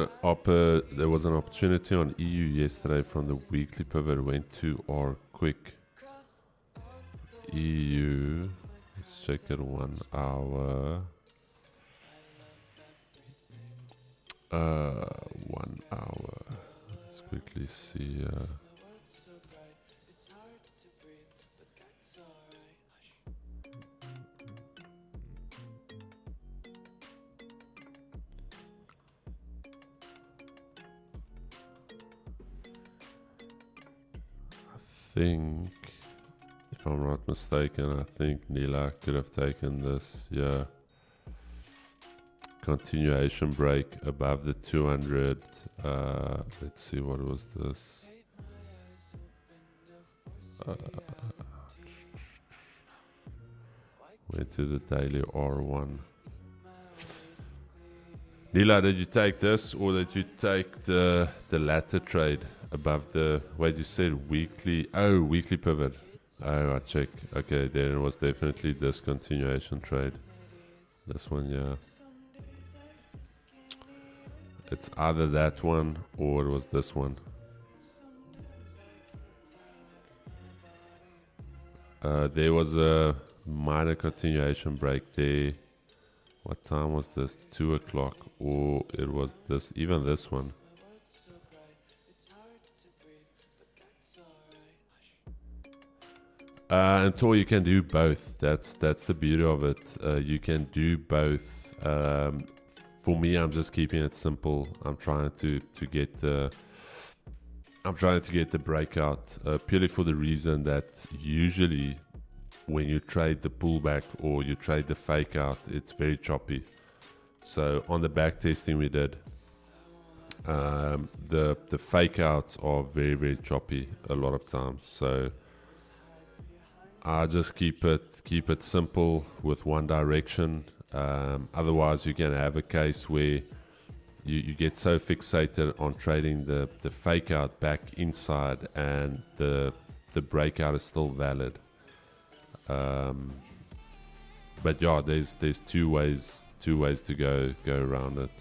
an opportunity on EU yesterday from the weekly pivot. Went to R quick. EU. Let's check it 1 hour. 1 hour. Let's quickly see. Think, if I'm not mistaken, I think Nila could have taken this, yeah. Continuation break above the 200. Let's see, what was this? Went to the daily R1. Nila, did you take this or did you take the latter trade? Above the, wait, you said weekly, oh, weekly pivot. Oh, I check. Okay, then it was definitely this continuation trade. This one, yeah. It's either that one or it was this one. There was a minor continuation break there. What time was this? 2 o'clock, or it was this, even this one. Until you can do both. That's the beauty of it. You can do both. For me, I'm just keeping it simple. I'm trying to get the breakout purely for the reason that usually when you trade the pullback or you trade the fake out, it's very choppy. So on the back testing we did, the fake outs are very, very choppy a lot of times. So I just keep it simple with one direction. Otherwise, you can have a case where you get so fixated on trading the fake out back inside, and the breakout is still valid. But yeah, there's two ways to go around it.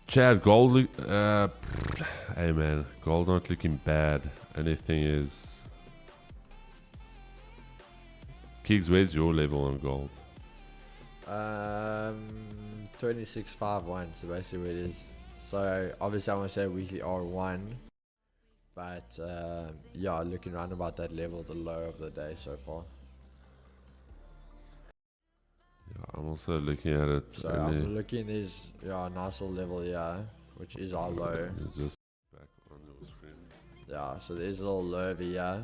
Chad, gold, hey man, gold not looking bad. Only thing is, Keeks, where's your level on gold? 26.51, so basically where it is. So obviously I want to say weekly R1, but yeah, looking around about that level, the low of the day so far. Yeah, I'm also looking at it. So I'm looking, there's a nice little level here, which is our low. Just back on your screen. Yeah, so there's a little low over here.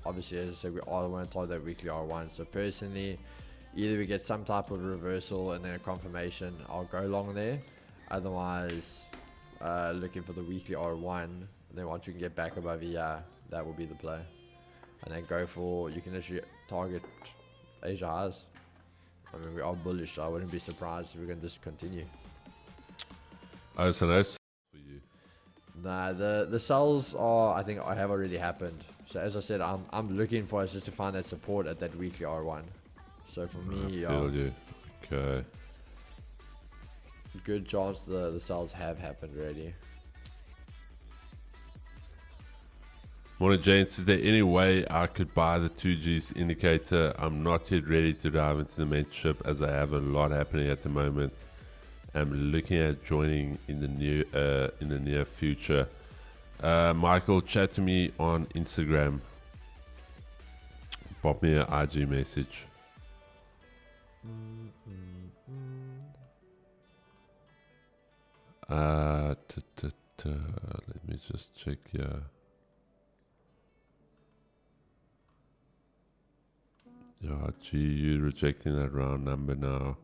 Obviously, as I said, we all want to target that weekly R1. So personally, either we get some type of reversal and then a confirmation, I'll go long there. Otherwise, looking for the weekly R1. And then once you can get back above EI, that will be the play. And then go for, you can literally target Asia highs. I mean, we are bullish, so I wouldn't be surprised if we can just continue. Oh, so nice for you. Nah, the sells are, I think, have already happened. So as I said, I'm looking for us just to find that support at that weekly R1. So for me, I feel you. Okay. good chance the sells have happened already. Morning, gents. Is there any way I could buy the 2G's indicator? I'm not yet ready to dive into the mentorship as I have a lot happening at the moment. I'm looking at joining in the near future. Michael, chat to me on Instagram. Pop me an IG message. Let me just check here. Yeah, gee, you rejecting that round number now.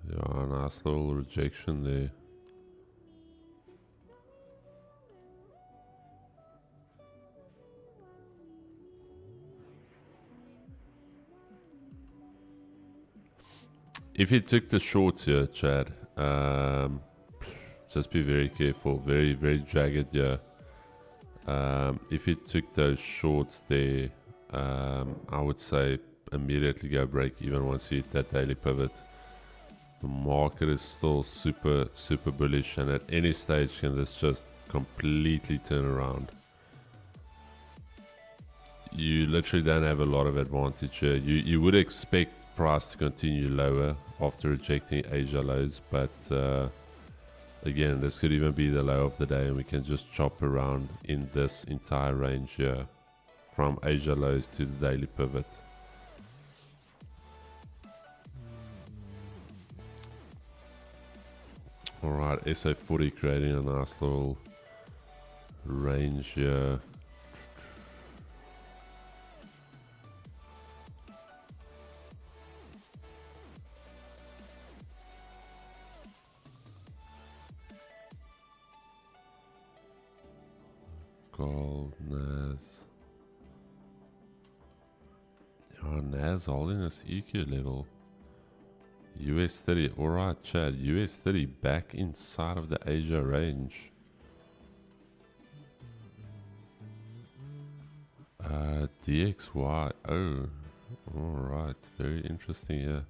Yeah, nice little rejection there. If you took the shorts here, Chad, just be very careful. Very, very jagged here. If you took those shorts there, I would say immediately go break even once you hit that daily pivot. The market is still super, super bullish, and at any stage can this just completely turn around. You literally don't have a lot of advantage here. You would expect price to continue lower after rejecting Asia lows, but again, this could even be the low of the day, and we can just chop around in this entire range here from Asia lows to the daily pivot. Alright, SA40 creating a nice little range here. Gold, NAS. Yeah, NAS holding this EQ level. US 30, alright Chad, US 30 back inside of the Asia range. DXY, oh, alright, very interesting here.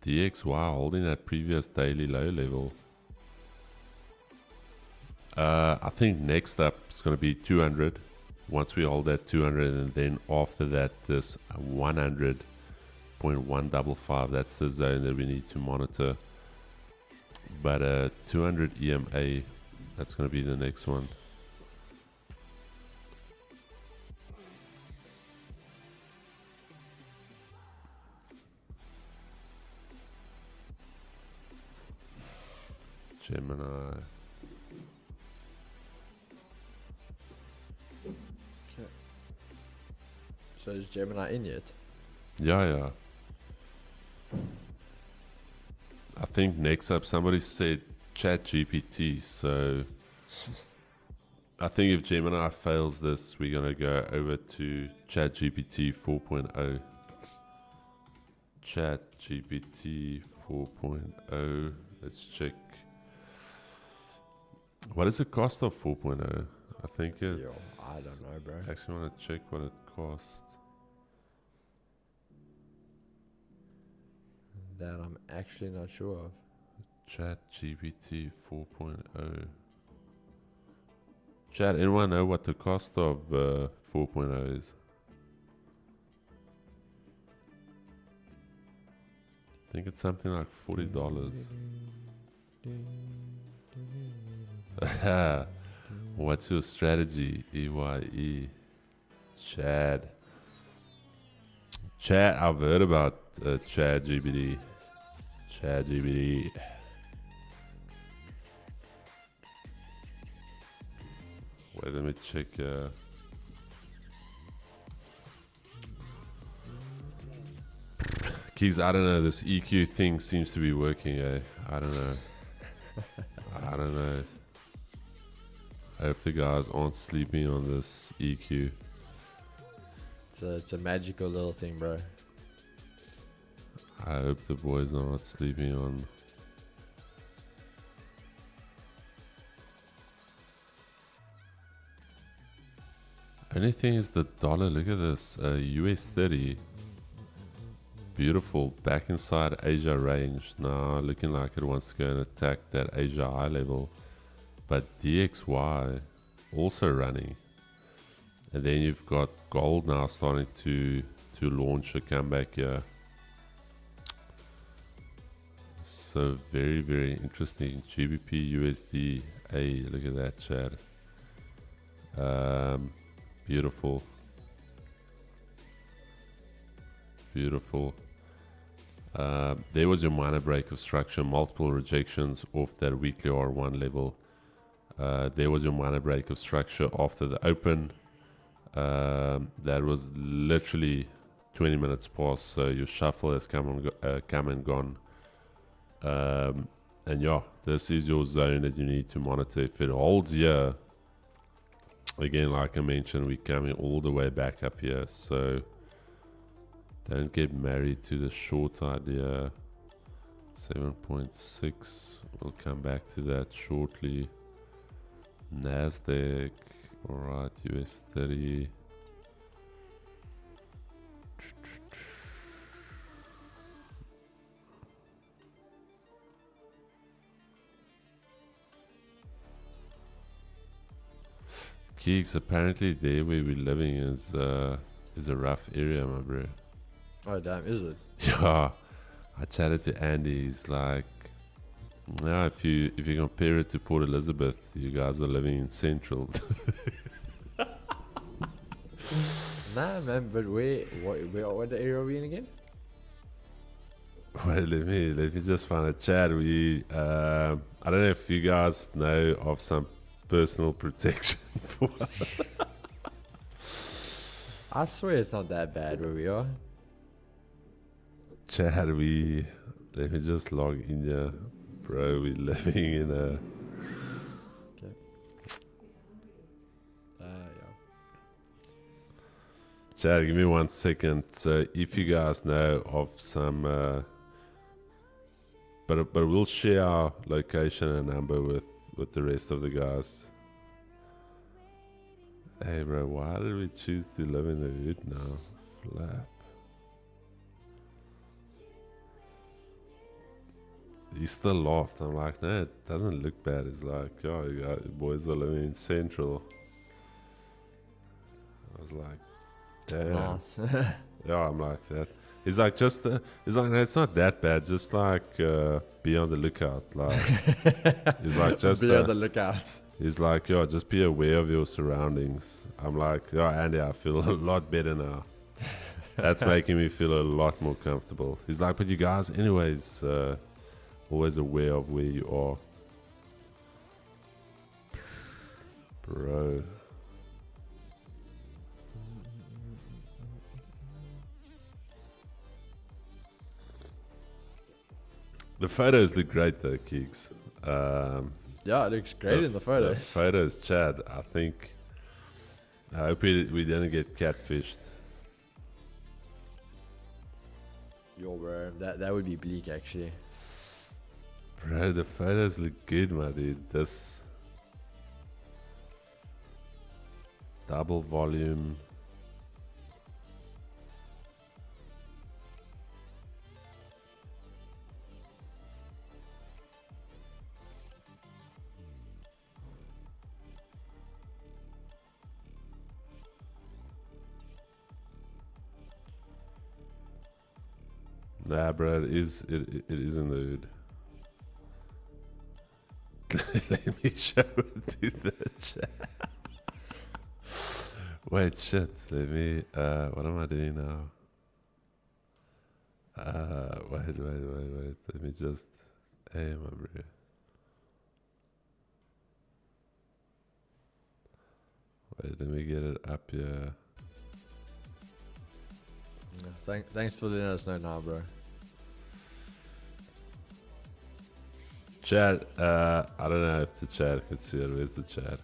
DXY holding that previous daily low level. I think next up is going to be 200. Once we hold that 200, and then after that, this 100.155. That's the zone that we need to monitor. But 200 EMA, that's going to be the next one. Gemini. So is Gemini in yet? Yeah. I think next up somebody said Chat GPT, so I think if Gemini fails this, we're gonna go over to Chat GPT 4.0. Chat GPT 4.0. Let's check. What is the cost of 4.0? I think it's... Yo, I don't know, bro. I actually want to check what it costs. That I'm actually not sure of. Chat GPT 4.0. Chat, anyone know what the cost of 4.0 is? I think it's something like $40. What's your strategy? EYE. Chad. Chat, I've heard about Chat GPT. Chat GPT. Wait, let me check. Keys, I don't know. This EQ thing seems to be working. I don't know. I don't know. I hope the guys aren't sleeping on this EQ. It's a magical little thing, bro. I hope the boys are not sleeping on. Only thing is the dollar. Look at this. US 30. Beautiful. Back inside Asia range. Now looking like it wants to go and attack that Asia high level. But DXY also running. And then you've got gold now starting to launch a comeback here. So very, very interesting. GBP USD. Hey, look at that, Chad. Beautiful. Beautiful. There was your minor break of structure, multiple rejections off that weekly R1 level. There was your minor break of structure after the open. That was literally 20 minutes past, so your shuffle has come and gone. And yeah, this is your zone that you need to monitor. If it holds here, again, like I mentioned, we're coming all the way back up here, so don't get married to the short idea. 7.6, we'll come back to that shortly. Nasdaq, alright, US 30. Keeks, apparently there where we're living is a rough area, my bro. Oh damn, is it? Yeah, I chatted to Andy. He's like, "Now, if you compare it to Port Elizabeth, you guys are living in Central." Nah, man. But what the area are we in again? Wait, let me just find a chat. I don't know if you guys know of some personal protection for. I swear it's not that bad where we are. Chad, let me just log in here. Bro, we're living in a... Okay. Yeah. Chad, give me 1 second. So if you guys know of some... But we'll share our location and number with the rest of the guys. Hey bro, why did we choose to live in the hood now? Flap. He still laughed. I'm like, no, it doesn't look bad. He's like, yo, you boys are living in Central. I was like, damn. Nice. Yeah, I'm like that. He's like, he's like, no, it's not that bad. Just like, be on the lookout. Like, he's like, just be on the lookout. He's like, yo, just be aware of your surroundings. I'm like, yo, Andy, I feel a lot better now. That's making me feel a lot more comfortable. He's like, but you guys, anyways, always aware of where you are. Bro. The photos look great though, Keeks. Yeah, it looks great in the photos. The photos, Chad. I hope we didn't get catfished. Yo, bro, that would be bleak actually. Bro, the photos look good, my dude. This double volume. Nah, bro, it is in the hood. Let me show it to the chat. Wait, shit. Let me. What am I doing now? Wait. Let me just. Hey, my bro. Wait, let me get it up here. Thanks for letting us know now, bro. Chat, I don't know if the chat can see it. Where's the chat?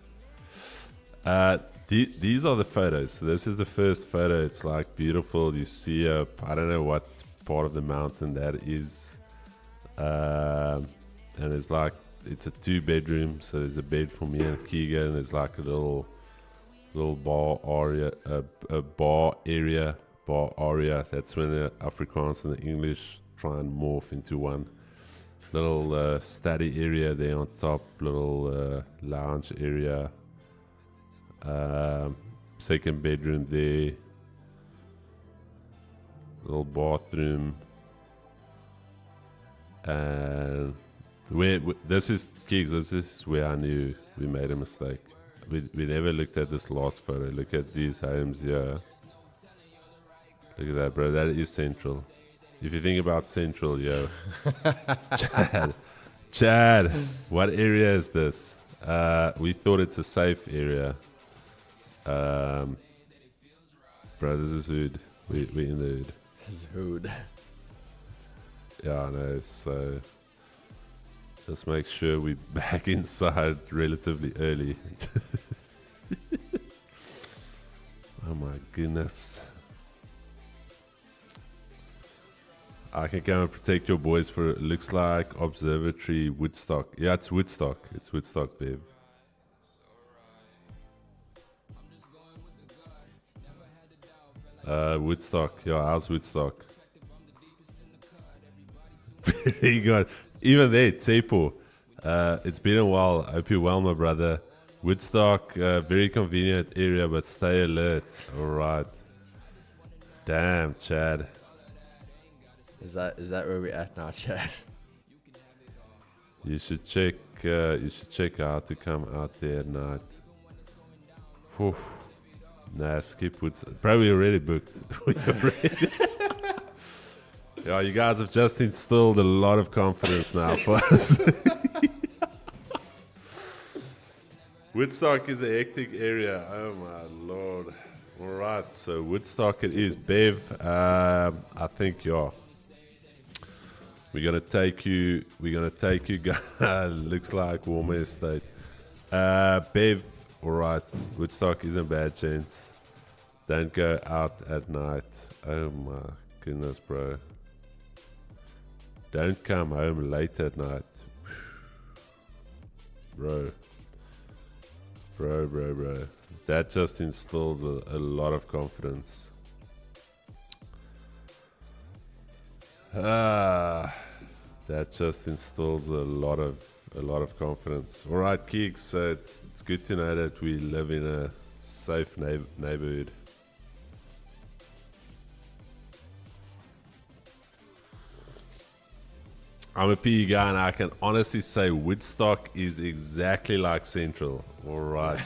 These are the photos. So this is the first photo. It's like beautiful. You see I don't know what part of the mountain that is. And it's like, it's a 2-bedroom. So there's a bed for me and Keegan. There's like a little bar area, bar area. That's when the Afrikaans and the English try and morph into one. Little study area there on top, little lounge area, second bedroom there, little bathroom, and this is Keeks, this is where I knew we made a mistake. We never looked at this last photo. Look at these homes here. Look at that, bro. That is central. If you think about central, yo. Chad, what area is this? We thought it's a safe area. Bro, this is hood. We in the hood. This is hood. Yeah, I know. So just make sure we back inside relatively early. Oh my goodness. I can come and protect your boys for it. Looks like Observatory Woodstock. Yeah, it's Woodstock. It's Woodstock, babe. Woodstock. Yeah, how's Woodstock? Very good. Even there, Tsepo. It's been a while. I hope you're well, my brother. Woodstock, very convenient area, but stay alert. All right. Damn, Chad. Is that where we're at now, Chad? You should check. You should check how to come out there at night. Whew. Nah, skip Woods. Bro, we already booked. We already. Yeah, you guys have just instilled a lot of confidence now for us. Woodstock is a hectic area. Oh my lord. All right, so Woodstock it is. Bev, I think we're gonna take you. Guys. Looks like Warmer Estate. Bev, all right. Woodstock isn't bad, gents. Don't go out at night. Oh my goodness, bro. Don't come home late at night, bro. That just instills a lot of confidence. That just instills a lot of confidence. All right, Keeks. It's good to know that we live in a safe neighborhood. I'm a PE guy, and I can honestly say Woodstock is exactly like Central. All right.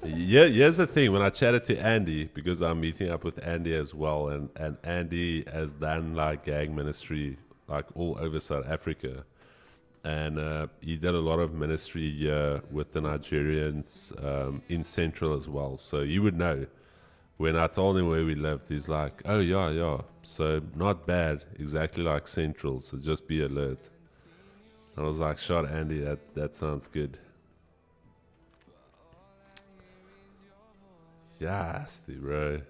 Yeah, here's the thing. When I chatted to Andy, because I'm meeting up with Andy as well, and Andy has done like gang ministry like all over South Africa. And he did a lot of ministry with the Nigerians in Central as well. So you would know. When I told him where we lived, he's like, oh, yeah. So not bad, exactly like Central. So just be alert. I was like, shot Andy, that sounds good. Yes, bro.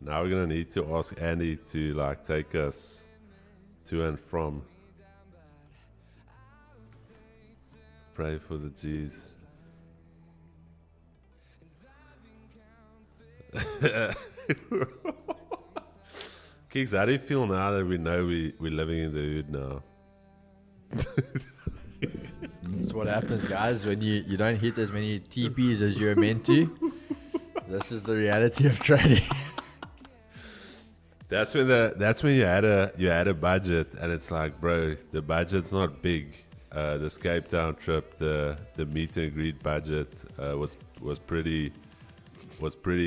Now we're going to need to ask Andy to like take us to and from. Pray for the G's. Kicks, how do you feel now that we know we're living in the hood now? That's what happens, guys, when you don't hit as many TPs as you're meant to. This is the reality of trading. That's when you had a budget, and it's like, bro, the budget's not big. This Cape Town trip, the meet and greet budget was pretty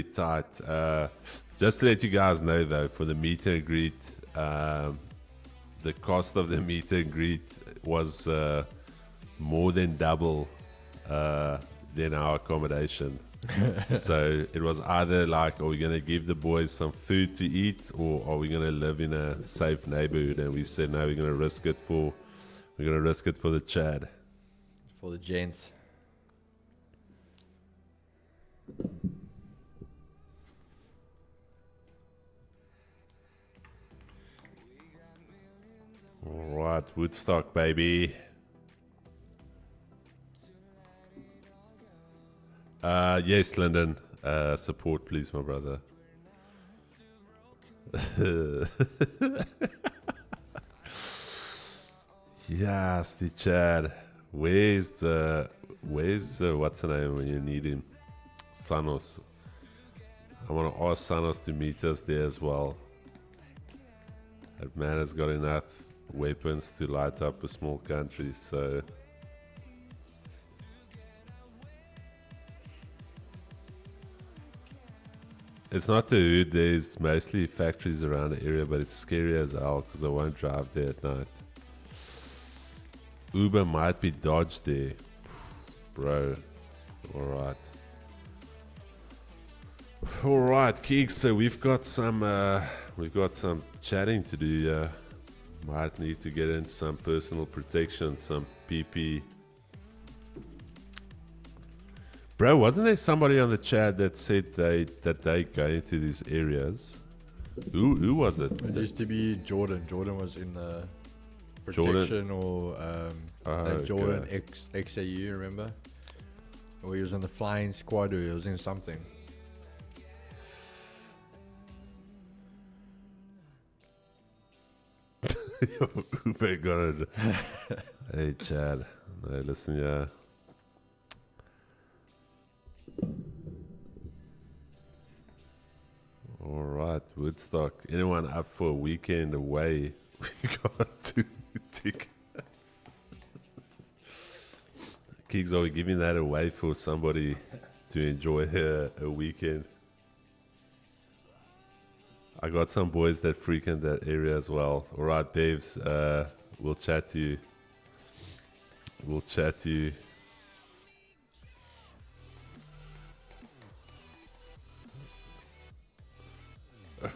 tight. Just to let you guys know, though, for the meet and greet, the cost of the meet and greet was more than double than our accommodation. So it was either like, are we going to give the boys some food to eat, or are we going to live in a safe neighborhood? And we said, no, we're going to risk it for the Chad. For the gents. All right, Woodstock, baby. Yes, Lyndon. Support, please, my brother. Yes, the Chad. Where's what's the name when you need him? Sanos. I want to ask Sanos to meet us there as well. That man has got enough weapons to light up a small country, so it's not the hood. There's mostly factories around the area, but it's scary as hell because I won't drive there at night. Uber might be dodged there, bro. All right, Keeks. So we've got some chatting to do. Might need to get in some personal protection, some PP. Bro, wasn't there somebody on the chat that said they go into these areas? Who was it? It used to be Jordan. Jordan was in the protection, or that Jordan okay. XAU, remember? Or he was in the flying squad, or he was in something. Uber got it. Hey, Chad. No, listen, yeah. All right, Woodstock. Anyone up for a weekend away? We got 2 tickets. Kigs, are we giving that away for somebody to enjoy a weekend? I got some boys that frequent that area as well. All right, babes. We'll chat to you.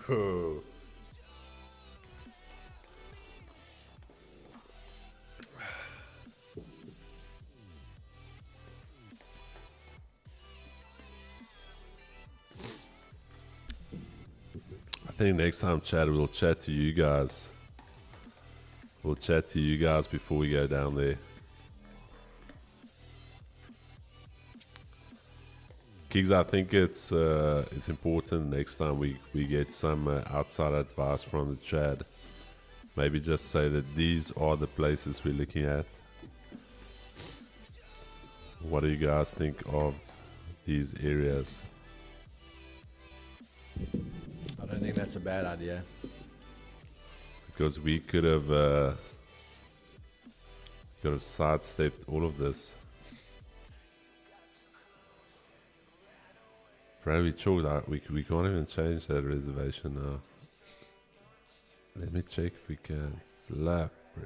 Oh. I think next time, Chad, we'll chat to you guys. We'll chat to you guys before we go down there. Kigs, I think it's important next time we get some outside advice from the Chad. Maybe just say that these are the places we're looking at. What do you guys think of these areas? I don't think that's a bad idea. Because we could have sidestepped all of this. Bro, we chalked out. We can't even change that reservation now. Let me check if we can. Flap, bro.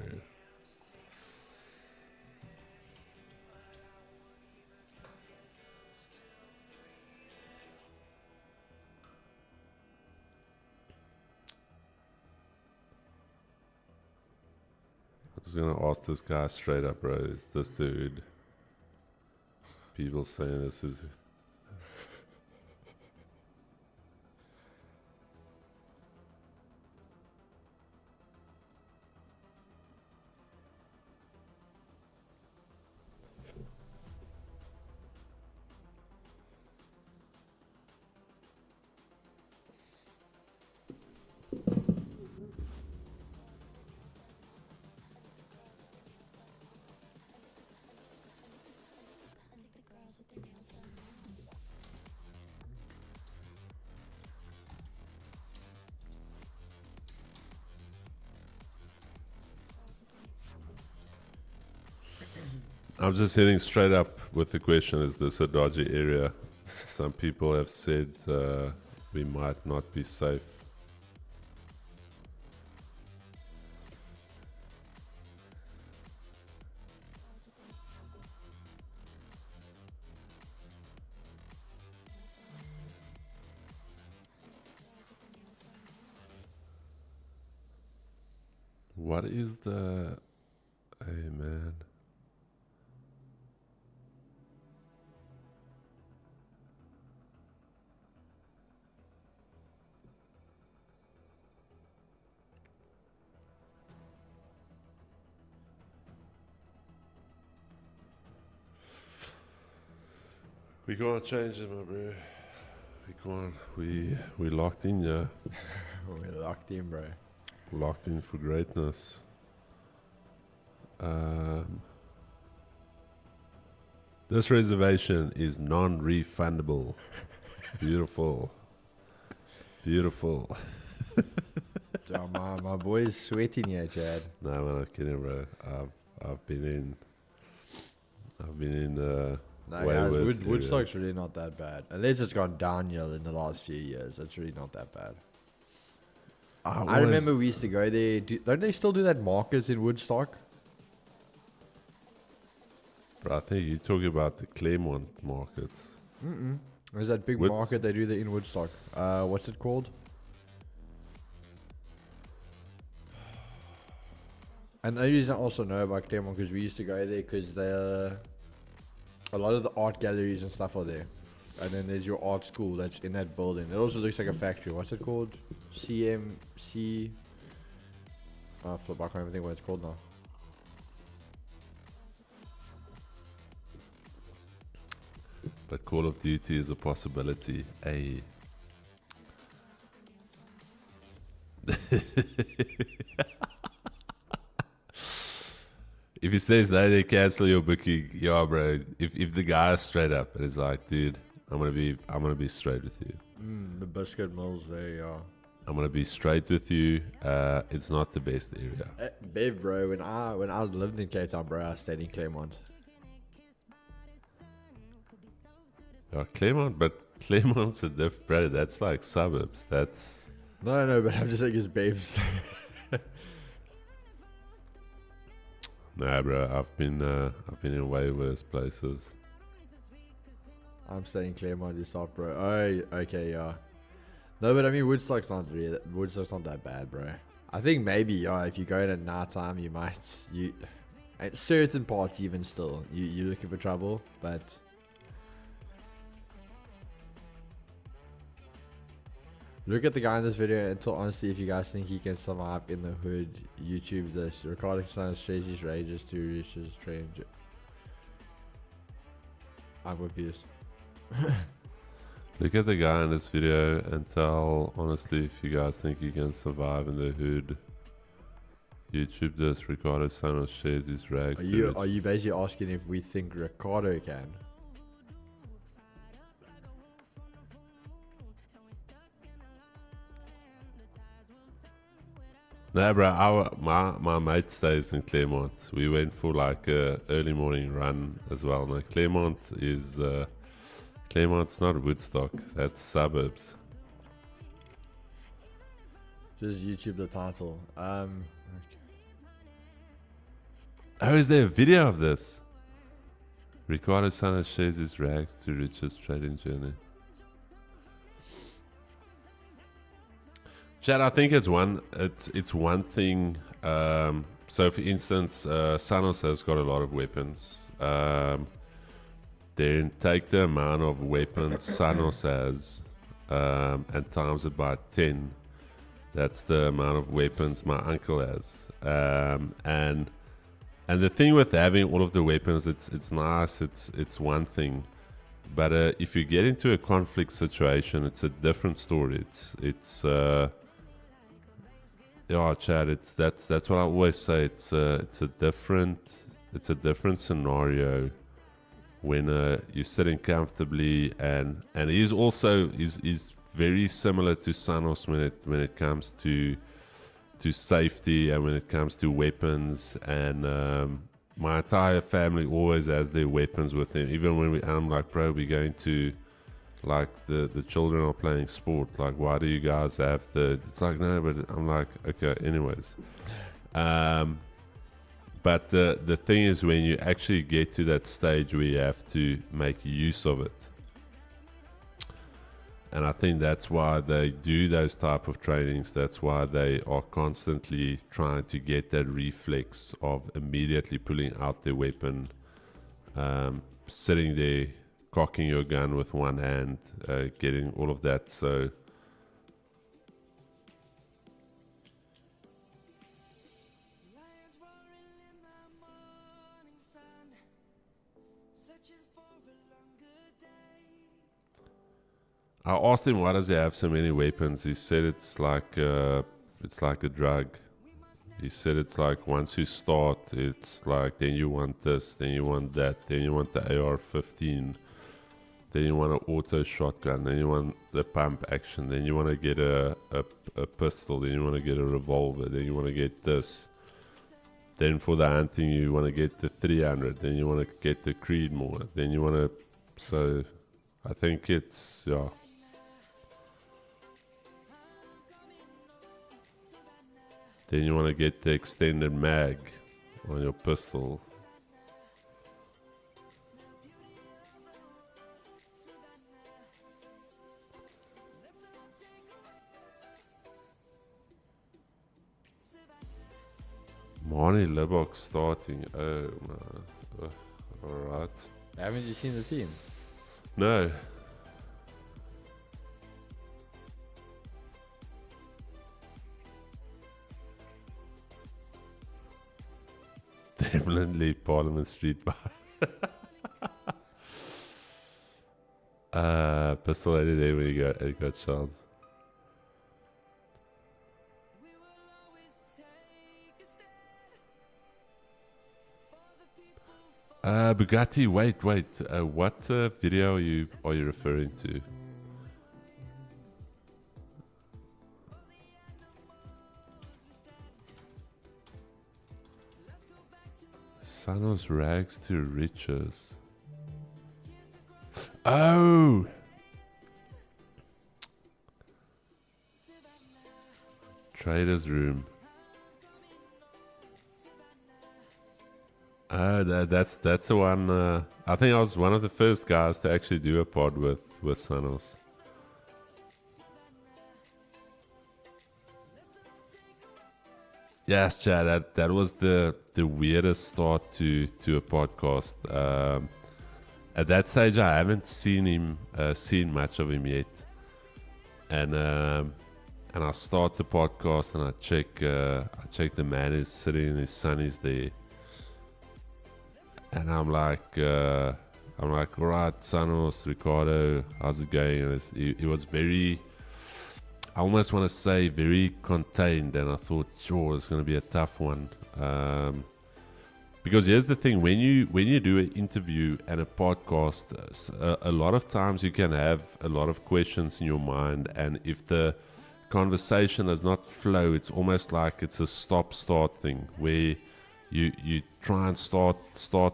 I'm just gonna ask this guy straight up, bro. Is this dude? People saying this is. I'm just hitting straight up with the question, is this a dodgy area? Some people have said we might not be safe. What is the... Hey, man. We can't change it, my bro. We can't. We locked in, yeah. We're locked in, bro. Locked in for greatness. This reservation is non-refundable. Beautiful. Beautiful. Yeah, my boy's sweating here, Chad. No, I'm not kidding, bro. I've been in No, way guys, worse Woodstock's areas. really not that bad. Unless it's gone downhill in the last few years. It's really not that bad. I remember we used to go there. Don't they still do that markets in Woodstock? Bro, I think you're talking about the Claremont markets. There's that big market they do there in Woodstock. What's it called? And the only reason I also know about Claremont because we used to go there because a lot of the art galleries and stuff are there. And then there's your art school that's in that building. It also looks like a factory. What's it called? CMC. Oh, flip, I can't even think what it's called now. But Call of Duty is a possibility. Hey. If he says no, they cancel your booking. Yeah, bro. If the guy is straight up and is like, dude, I'm gonna be straight with you. The biscuit mills, there you are. I'm gonna be straight with you. It's not the best area. Bev, bro, when I lived in Cape Town, bro, I stayed in Claremont. Yeah, Claremont, but Claremont's a diff, bro. That's like suburbs. That's No, but I'm just saying it's Bev's. nah, bro. I've been in way worse places. I'm staying Claremont yourself, bro. Oh, okay, yeah. No, but I mean, Woodstock's not that bad, bro. I think maybe, yeah, if you go in at night time, you might, at certain parts even still, you're looking for trouble, but... Look at the guy in this video and tell honestly if you guys think he can survive in the hood. YouTube this. Ricardo shares his rages to reach his train. I'm confused. Look at the guy in this video and tell honestly if you guys think he can survive in the hood. YouTube this. Ricardo Sanos shares his rags. Are you basically asking if we think Ricardo can? Nah, bro, my mate stays in Claremont. We went for like a early morning run as well. No, Claremont is Claremont's not Woodstock. That's suburbs. Just YouTube the title. Oh, is there a video of this? Ricardo Sanas shares his rags to riches trading journey. Chad, I think it's one thing. So, for instance, Sanos has got a lot of weapons. Then take the amount of weapons Sanos has and times it by 10. That's the amount of weapons my uncle has. And the thing with having all of the weapons, it's nice. It's one thing. But if you get into a conflict situation, it's a different story. Yeah, Chad. That's what I always say. It's a different scenario when you're sitting comfortably, and he's very similar to Sanos when it comes to safety and when it comes to weapons. And my entire family always has their weapons with them. Even when I'm like, bro, we're going to. Like the children are playing sport. Like, why do you guys have the? It's like, no, but I'm like, okay. Anyways, but the thing is, when you actually get to that stage where you have to make use of it, And I think that's why they do those type of trainings. That's why they are constantly trying to get that reflex of immediately pulling out their weapon, sitting there, cocking your gun with one hand, getting all of that. So Lions roaring in the morning sun, searching for a longer day. I asked him, why does he have so many weapons? He said it's like a drug. He said it's like once you start, it's like then you want this, then you want that, then you want the AR-15, then you want an auto shotgun, then you want the pump action, then you want to get a pistol, then you want to get a revolver, then you want to get this. Then for the hunting, you want to get the 300, then you want to get the Creedmoor, then you want to. So I think it's, yeah. Then you want to get the extended mag on your pistol. Marnie Libok starting. Oh, man. Alright. Haven't you seen the team? No. Definitely Parliament Street bar. Pistol any day when you got shots. We will always take a stand for the people. Bugatti, wait. What video are you referring to? Sanos rags to riches. Oh! Trader's room. That's the one. I think I was one of the first guys to actually do a pod with Sanos. Yes, Chad. That was the weirdest start to a podcast. At that stage, I haven't seen much of him yet, and I start the podcast and I check the man is sitting and his son is there, and I'm like, all right, Sanos, Ricardo, how's it going? And he was very, I almost want to say very contained, and I thought, sure, it's going to be a tough one. Because here's the thing, when you do an interview and a podcast, a lot of times you can have a lot of questions in your mind, and if the conversation does not flow, it's almost like it's a stop-start thing, where you try and start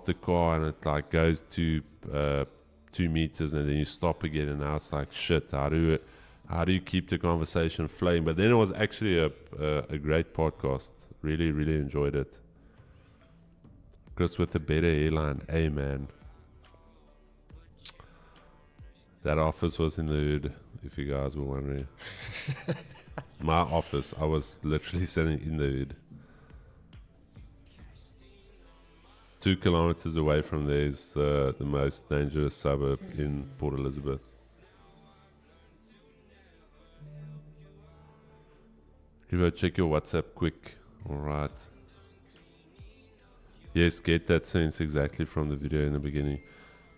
the car and it like goes to 2 meters and then you stop again, and now it's like, shit, how do you keep the conversation flowing? But then it was actually a great podcast. Really, really enjoyed it. Chris with a better airline. Hey, man. That office was in the hood, if you guys were wondering. My office, I was literally sitting in the hood. 2 kilometers away from there is the most dangerous suburb in Port Elizabeth. Go check your WhatsApp quick. Alright. Yes, get that sense exactly from the video in the beginning.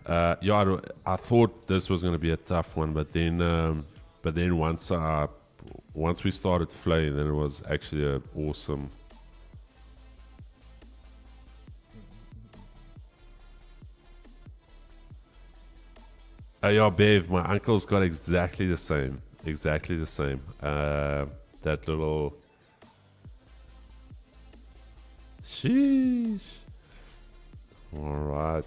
Yeah, I thought this was going to be a tough one, but then once we started flowing, then it was actually awesome. Yeah, Bev, my uncle's got exactly the same. That little... Sheesh. Alright.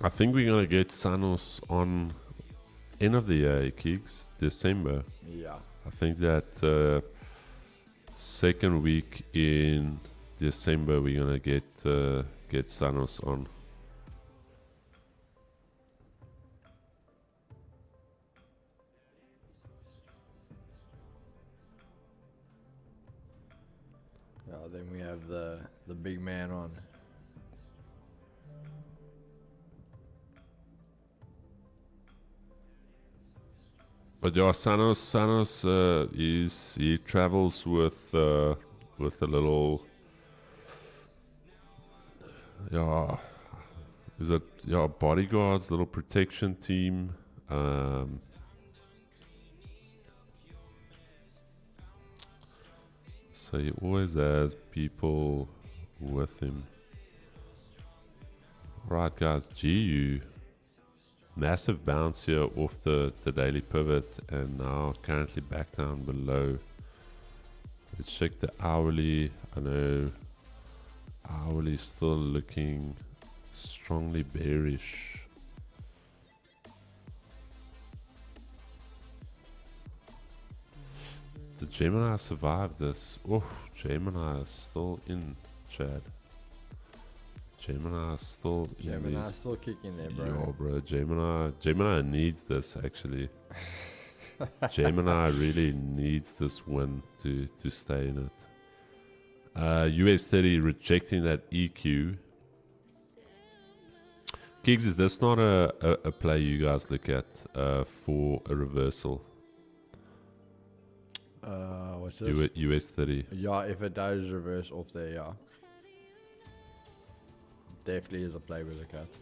I think we're gonna get Sanos on end of the year, Keeks, December. Yeah. I think that second week in December we're gonna get Sanos on. Yeah, then we have the big man on. But yeah, Sanos he travels with a little, yeah, is it, yeah, bodyguards, little protection team. So he always has people with him. Right, guys, GU. Massive bounce here off the daily pivot, and now currently back down below. Let's check the hourly. I know hourly still looking strongly bearish. Did Gemini survive this? Oh, Gemini is still in, Chad. Gemini is still in. Gemini still kicking there, bro. Yo, bro, Gemini needs this actually. Gemini really needs this win to stay in it. US 30 rejecting that EQ. Gigs, is this not a play you guys look at for a reversal? What's this? US 30. Yeah, if it does reverse off there, yeah. Definitely is a play we look at.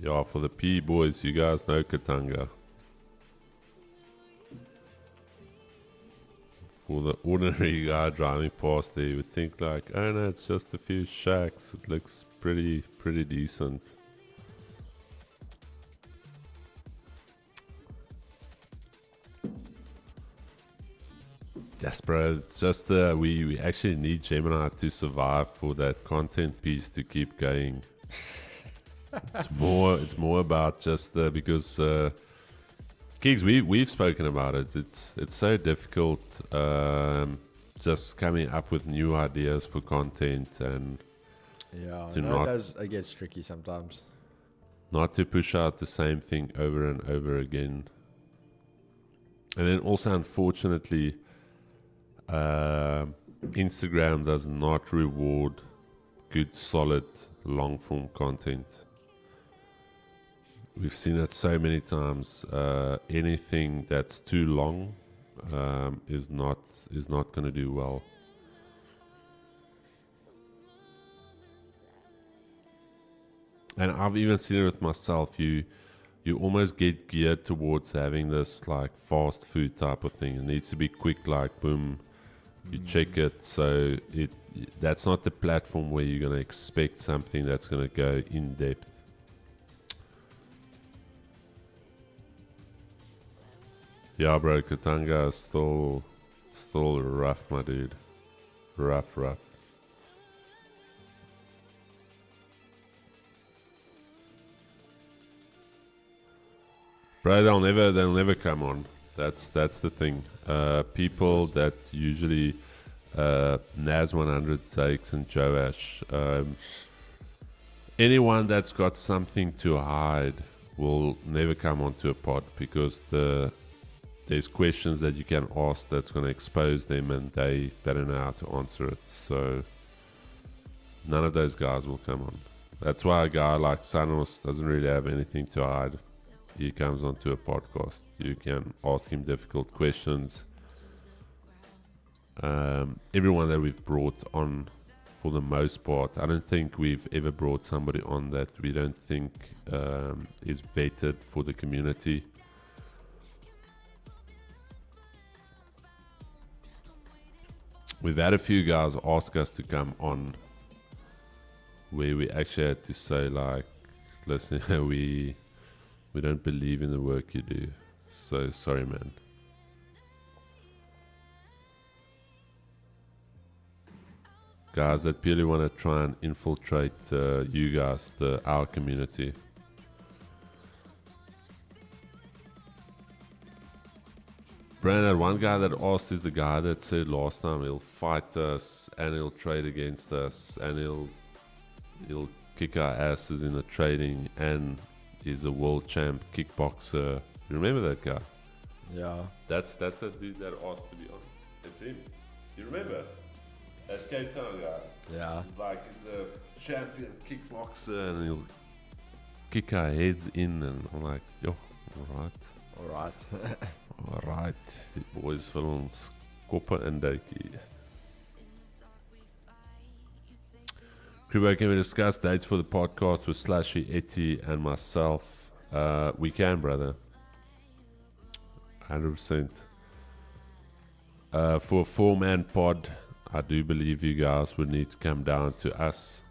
Yeah, for the P boys, you guys know Katanga. For the ordinary guy driving past there, you would think like, oh no, it's just a few shacks. It looks pretty decent. Yes, bro. It's just we actually need Gemini to survive for that content piece to keep going. It's more about just because Gigs, we've spoken about it. It's so difficult just coming up with new ideas for content and Yeah, to no, not it gets tricky sometimes. not to push out the same thing over and over again. And then also, unfortunately, Instagram does not reward good, solid, long form content. We've seen it so many times. Anything that's too long is not going to do well. And I've even seen it with myself. You almost get geared towards having this like fast food type of thing. It needs to be quick, like boom, you check it. So that's not the platform where you're going to expect something that's going to go in depth. Yeah, bro, Katanga is still rough, my dude. Rough. Bro, they'll never come on. That's the thing. People that usually Nas 100, Zakes, and Joash. Anyone that's got something to hide will never come onto a pod because there's questions that you can ask that's going to expose them, and they don't know how to answer it. So none of those guys will come on. That's why a guy like Sanos doesn't really have anything to hide. He comes onto a podcast. You can ask him difficult questions. Everyone that we've brought on, for the most part, I don't think we've ever brought somebody on that we don't think is vetted for the community. We've had a few guys ask us to come on where we actually had to say like, listen, we don't believe in the work you do. So sorry, man. guys that purely want to try and infiltrate you guys, our community. Brandon, one guy that asked is the guy that said last time he'll fight us and he'll trade against us and he'll kick our asses in the trading, and he's a world champ kickboxer. You remember that guy? Yeah. That's a dude that asked to be on. It's him. You remember? That Cape Town guy. Yeah. He's a champion kickboxer and he'll kick our heads in, and I'm like, yo, alright. Alright. Alright, die boys wil ons koppe induikie. Kribo, can we discuss dates for the podcast with Slashy, Etty, and myself? We can, brother. 100%. For a 4-man pod, I do believe you guys would need to come down to us.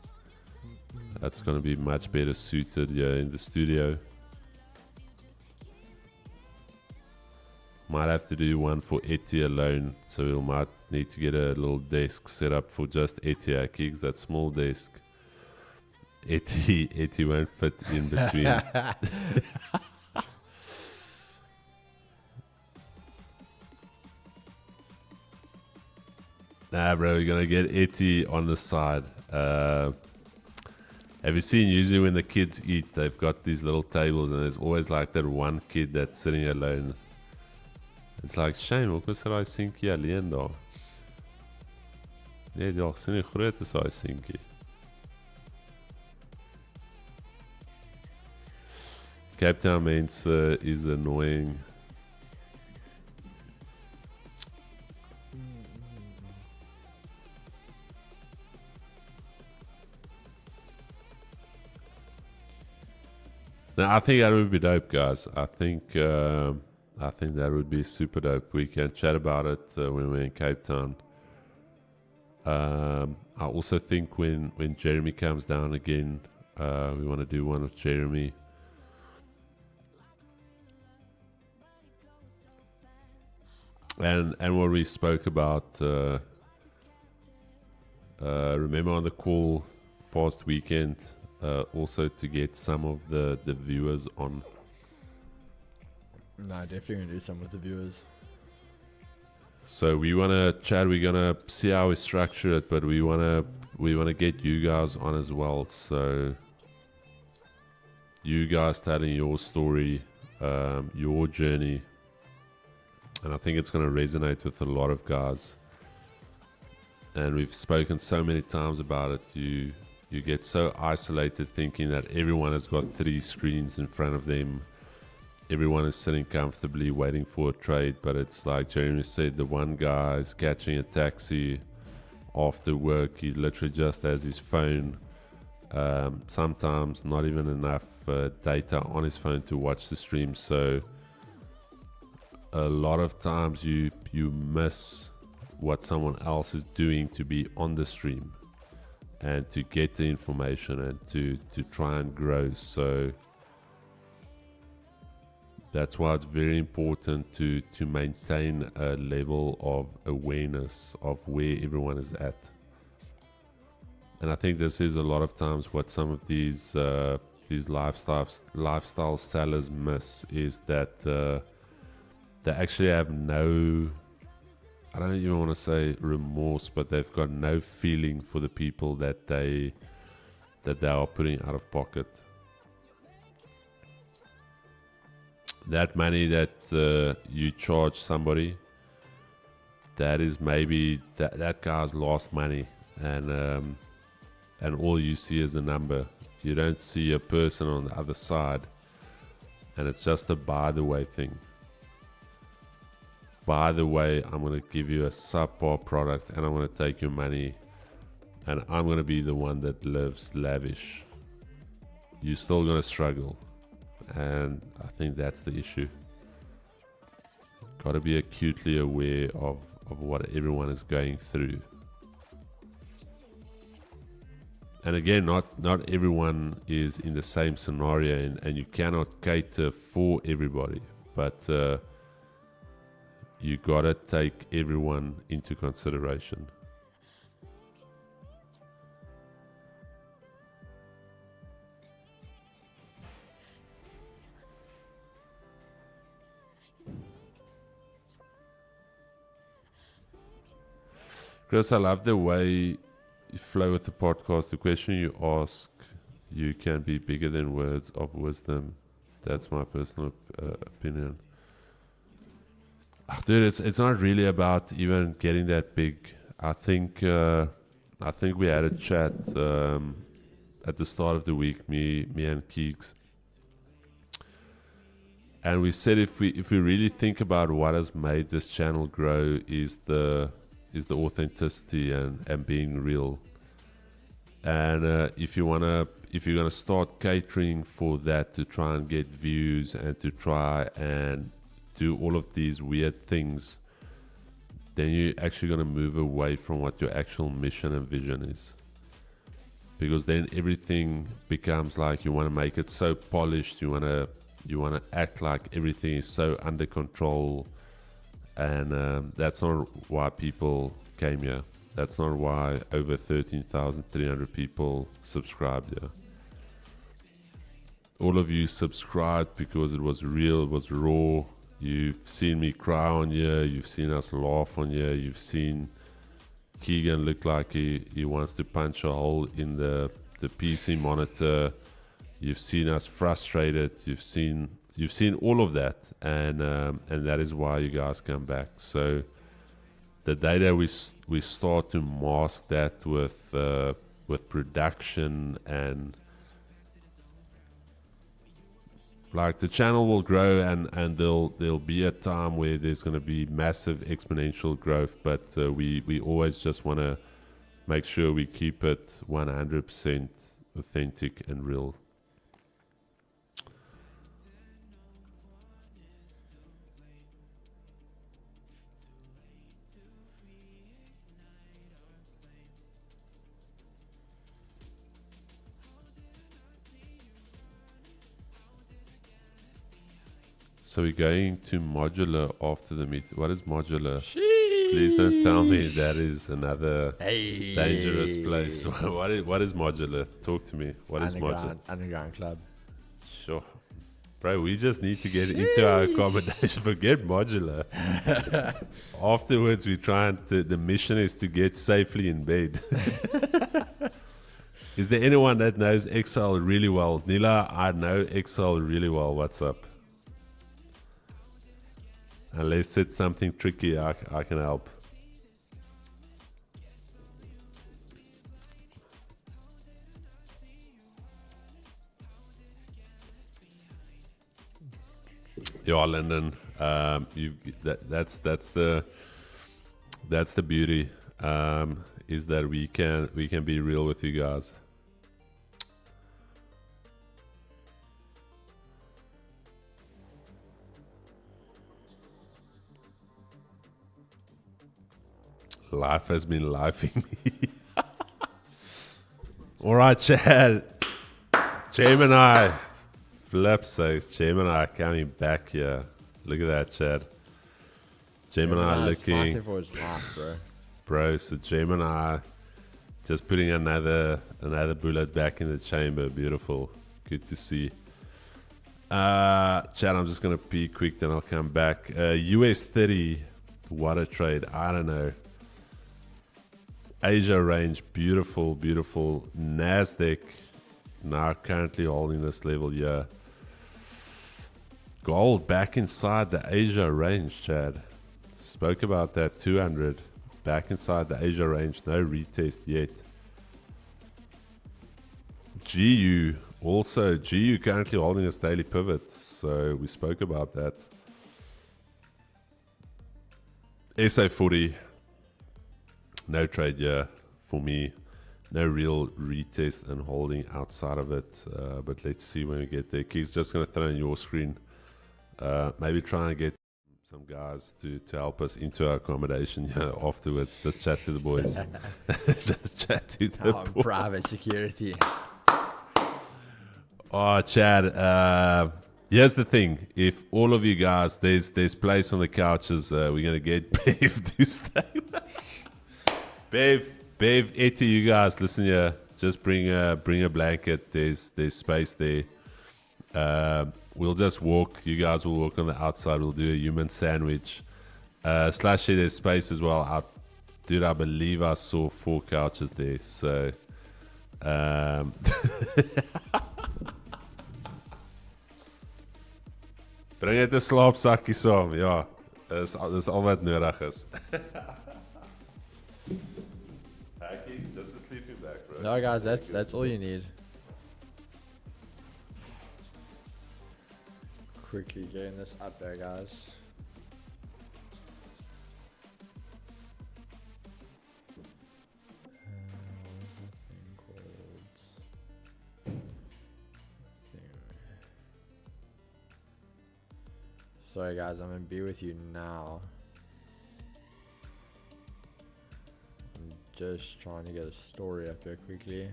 That's going to be much better suited here in the studio. Might have to do one for Etty alone, so we might need to get a little desk set up for just Etty Akix, that small desk. Etty won't fit in between. Nah, bro, we're gonna get Etty on the side. Have you seen usually when the kids eat, they've got these little tables, and there's always like that one kid that's sitting alone. It's like, shame, ook was daai seentjie alleen daar. Nee, die sien nie groot is daai seentjie. Cape Town mense is annoying. Now, I think that would be dope, guys. I think that would be super dope. We can chat about it when we're in Cape Town. I also think when Jeremy comes down again, we want to do one with Jeremy. And what we spoke about, remember on the call past weekend, also to get some of the viewers on. No, definitely gonna do some with the viewers. So we wanna chat. We're gonna see how we structure it, but we wanna get you guys on as well. So you guys telling your story, your journey, and I think it's gonna resonate with a lot of guys. And we've spoken so many times about it. You get so isolated thinking that everyone has got 3 screens in front of them. Everyone is sitting comfortably waiting for a trade, but it's like Jeremy said, the one guy is catching a taxi after work. He literally just has his phone, sometimes not even enough data on his phone to watch the stream. So a lot of times you miss what someone else is doing to be on the stream and to get the information and to try and grow. So that's why it's very important to maintain a level of awareness of where everyone is at. And I think this is a lot of times what some of these lifestyle sellers miss, is that they actually have no, I don't even want to say remorse, but they've got no feeling for the people that they are putting out of pocket. That money that you charge somebody, that is maybe that guy's lost money, and all you see is a number. You don't see a person on the other side, and it's just a by the way thing. By the way, I'm going to give you a subpar product, and I'm going to take your money, and I'm going to be the one that lives lavish. You're still going to struggle. And I think that's the issue. Got to be acutely aware of what everyone is going through. And again, not everyone is in the same scenario, and you cannot cater for everybody. But you got to take everyone into consideration. Chris, I love the way you flow with the podcast. The question you ask, you can be bigger than words of wisdom. That's my personal opinion. Dude, it's not really about even getting that big. I think we had a chat at the start of the week, me and Keegs, and we said if we really think about what has made this channel grow is the authenticity and being real. And if you're gonna start catering for that to try and get views and to try and do all of these weird things, then you're actually gonna move away from what your actual mission and vision is. Because then everything becomes like you want to make it so polished, you want to act like everything is so under control, and that's not why people came here. That's not why over 13,300 people subscribed here. All of you subscribed because it was real, it was raw. You've seen me cry on here, you've seen us laugh on here, you've seen Keegan look like he wants to punch a hole in the PC monitor. You've seen us frustrated. You've seen all of that, and that is why you guys come back. So the day that we start to mask that with production, and like the channel will grow, and there'll be a time where there's going to be massive exponential growth, but we always just want to make sure we keep it 100% authentic and real. So we're going to modular after the meet. What is modular? Sheesh. Please don't tell me that is another dangerous place. What is modular? Talk to me. What is modular? Underground club. Sure. Bro, we just need to get into our accommodation. Forget modular. Afterwards, the mission is to get safely in bed. Is there anyone that knows Excel really well? Nila, I know Excel really well. What's up? Unless it's something tricky, I can help. Yeah, Lyndon. That's the beauty. Is that we can be real with you guys. Life has been lifing me. All right, Chad. Gemini. Flip says Gemini coming back here. Look at that, Chad. Gemini looking. For his life, bro. Bro, so Gemini just putting another bullet back in the chamber. Beautiful. Good to see. Chad, I'm just going to pee quick, then I'll come back. US 30. What a trade. I don't know. Asia range, beautiful, beautiful. Nasdaq now currently holding this level here. Gold back inside the Asia range, Chad. Spoke about that 200 back inside the Asia range. No retest yet. GU also. GU currently holding its daily pivot. So we spoke about that. SA40. No trade here for me. No real retest and holding outside of it. But let's see when we get there. Keith's just going to throw on your screen. Maybe try and get some guys to help us into our accommodation afterwards. Just chat to the boys. Just chat to the boys. Private security. Oh, Chad. Here's the thing. If all of you guys, there's place on the couches. We're going to get Bev to stay. Bev, Etty, you guys, listen here. Just bring a blanket. There's space there. We'll just walk. You guys will walk on the outside. We'll do a human sandwich. Slashy, there's space as well Dude, I believe I saw 4 couches there. So, bring net 'n slaapsakkie saam. Ja, dis al wat nodig is. Hacking, just a sleeping bag, bro. No, guys, that's all you need. Quickly getting this up there, guys. Sorry guys, I'm gonna be with you now. I'm just trying to get a story up here quickly.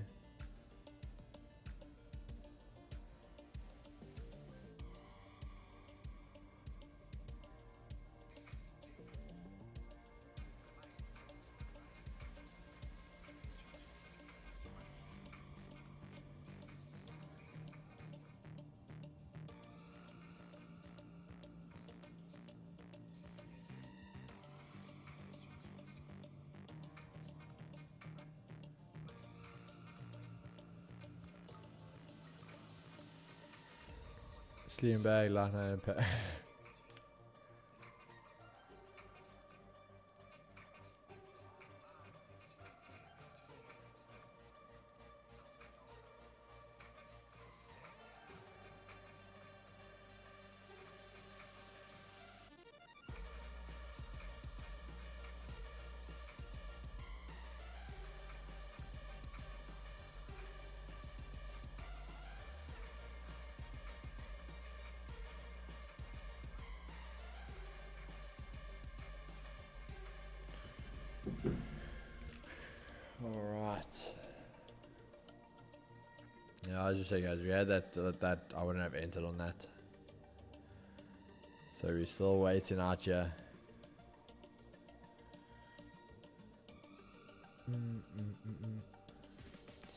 Sleeping bag, last night impact. Alright. Yeah, I was just saying, guys, we had that I wouldn't have entered on that. So we're still waiting out here.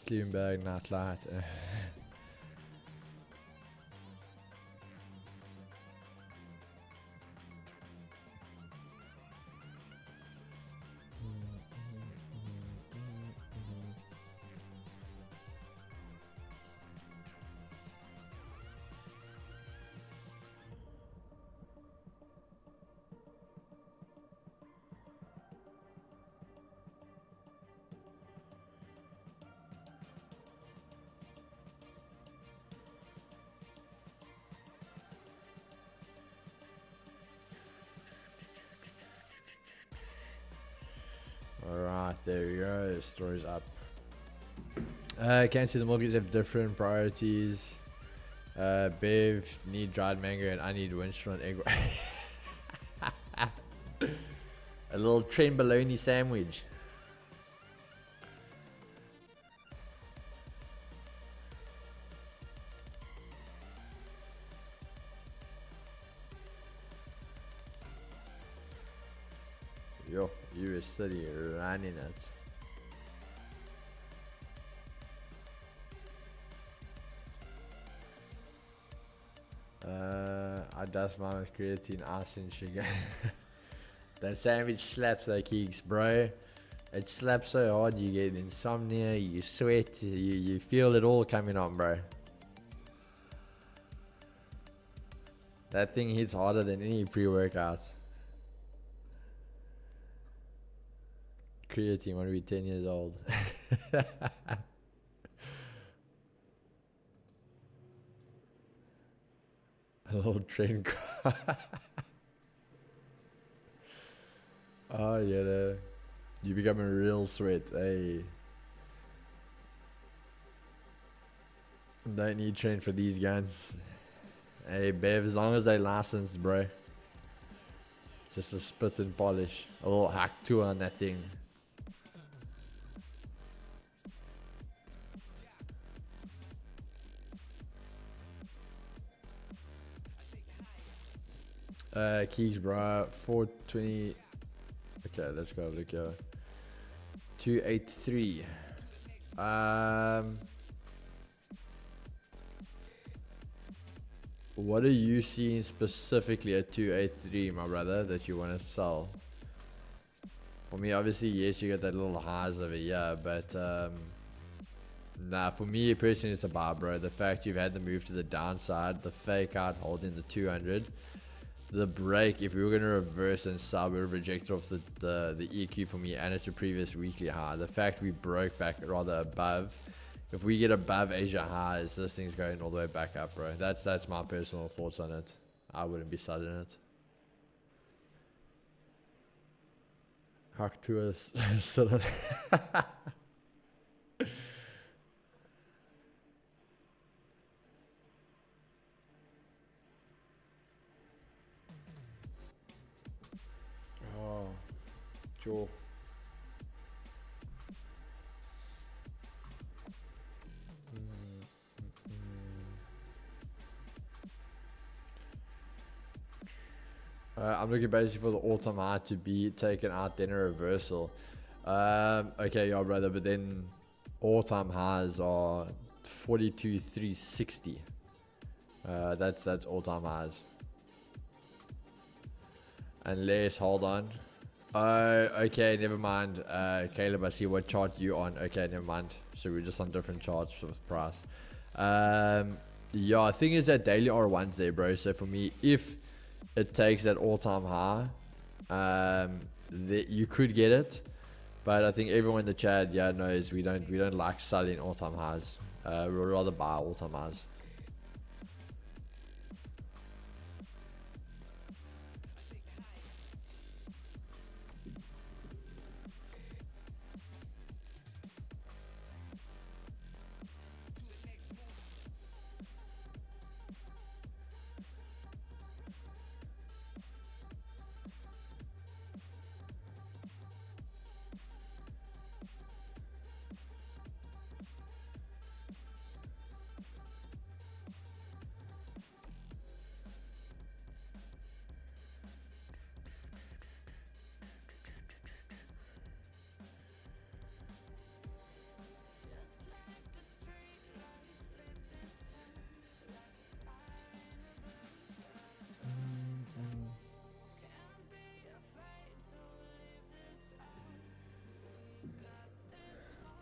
Sleeping bag, night light. Alright, there we go. The story's up. Can't see the mortgages have different priorities. Bev need dried mango and I need Winston egg. A little trenbolone sandwich. Yo, US City running it. I dust mine with creatine, ice and sugar. That sandwich slaps like geeks, bro. It slaps so hard you get insomnia, you sweat, you feel it all coming on, bro. That thing hits harder than any pre-workouts. Creatine, want to be 10 years old. A little train car. Oh yeah, you become a real sweat. Hey, don't need train for these guns. Hey Bev, as long as they licensed, bro. Just a spit and polish. A little hack tour on that thing. Keys, bro. 420. Okay, let's go look here. 283. What are you seeing specifically at 283, my brother, that you want to sell? For me, obviously, yes, you get that little highs over here, but nah, for me personally, it's a buy, bro. The fact you've had the move to the downside, the fake out holding the 200, the break, if we were going to reverse and sub, we would have rejected off the EQ for me, and it's a previous weekly high. The fact we broke back rather above, if we get above Asia highs, this thing's going all the way back up, bro. That's my personal thoughts on it. I wouldn't be selling it. Hack to us. Oh, sure. I'm looking basically for the all-time high to be taken out, then a reversal. Okay, yeah, brother, but then all-time highs are 42,360. That's all-time highs. Unless, hold on. Okay, never mind. Caleb, I see what chart you on. Okay, never mind. So we're just on different charts for the price. Yeah, I think it's that daily R1s there, bro. So for me, if it takes that all-time high, you could get it, but I think everyone in the chat knows we don't like selling all-time highs. We'd rather buy all-time highs.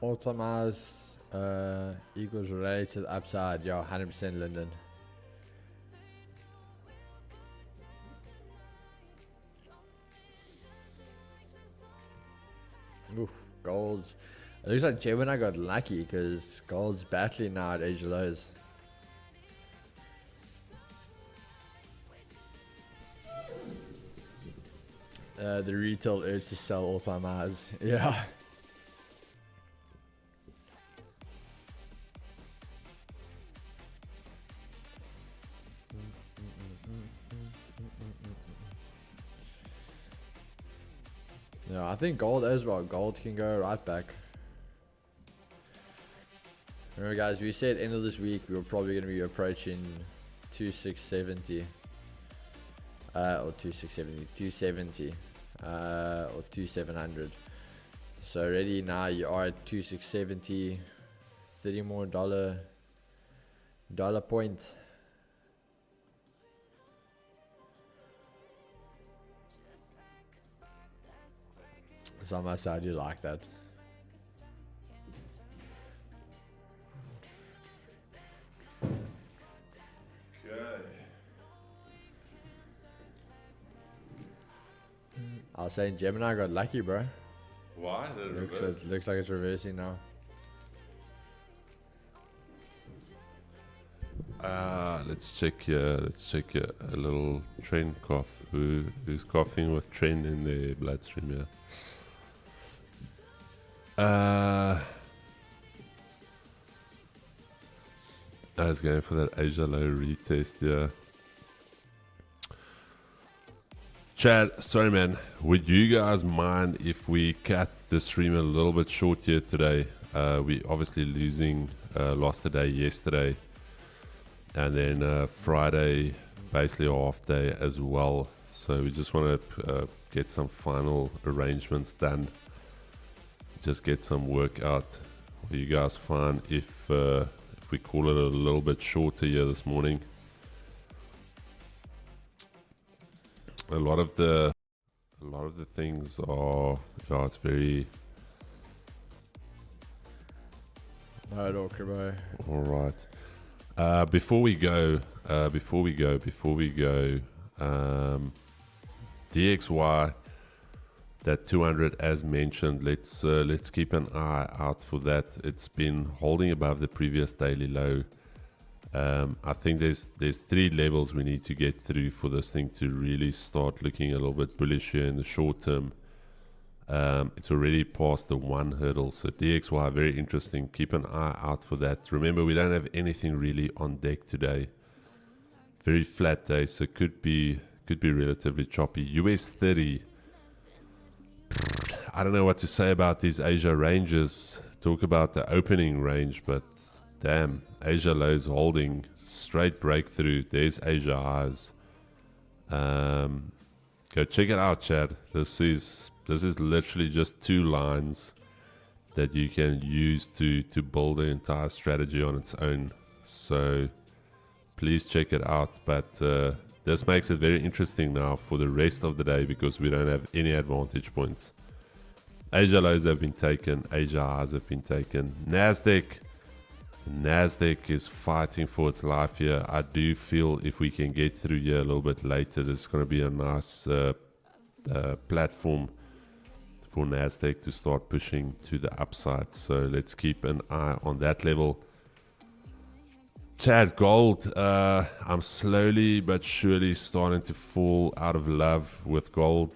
All-time highs equals related to the upside. Yeah, 100% Linden. Oof, gold's. It looks like Gemini got lucky because gold's battling now at Asia lows. The retail urge to sell all-time highs. Yeah. Yeah, I think gold as well. Gold can go right back. Remember, guys, we said end of this week we were probably going to be approaching 2670. Or 2670, 270, or 2700. So already now you are at 2670, 30 more dollar points. So I must say I do like that. I was saying Gemini got lucky, bro. Why? Looks like it's reversing now. Let's check here. Let's check here. A little train cough. Who's coughing with train in their bloodstream here? I was going for that Asia low retest here. Chad, sorry man, would you guys mind if we cut the stream a little bit short here today? We obviously lost the day yesterday, and then Friday basically off day as well. So we just want to get some final arrangements done. Just get some work out. Are you guys fine if we call it a little bit shorter here this morning? A lot of the A lot of the things are, yeah, it's very, No, no, bro. all right. Before we go, DXY, that 200 as mentioned, let's keep an eye out for that. It's been holding above the previous daily low. I think there's 3 levels we need to get through for this thing to really start looking a little bit bullish here in the short term. It's already past the 1 hurdle, so DXY, very interesting. Keep an eye out for that. Remember, we don't have anything really on deck today. Very flat day, so could be relatively choppy. US 30. I don't know what to say about these Asia ranges. Talk about the opening range, but damn, Asia lows holding, straight breakthrough. There's Asia highs. Go check it out, Chad. This is literally just 2 lines that you can use to build the entire strategy on its own. So please check it out. But this makes it very interesting now for the rest of the day because we don't have any advantage points. Asia lows have been taken. Asia highs have been taken. Nasdaq is fighting for its life here. I do feel if we can get through here a little bit later, this is going to be a nice platform for Nasdaq to start pushing to the upside. So let's keep an eye on that level. Chad, gold. I'm slowly but surely starting to fall out of love with gold.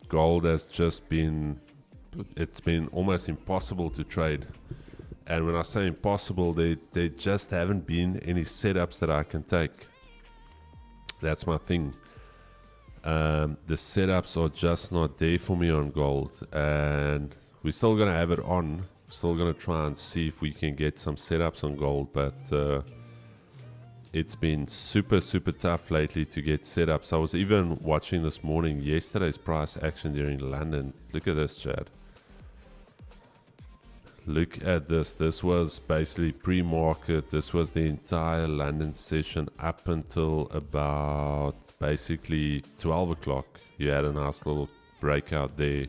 Gold has just been, it's been almost impossible to trade. And when I say impossible, there just haven't been any setups that I can take. That's my thing. The setups are just not there for me on gold. And we're still going to have it on. Still going to try and see if we can get some setups on gold. But it's been super tough lately to get setups. I was even watching this morning yesterday's price action during London. Look at this, Chad. Look at this. This was basically pre-market. This was the entire London session up until about basically 12 o'clock. You had a nice little breakout there.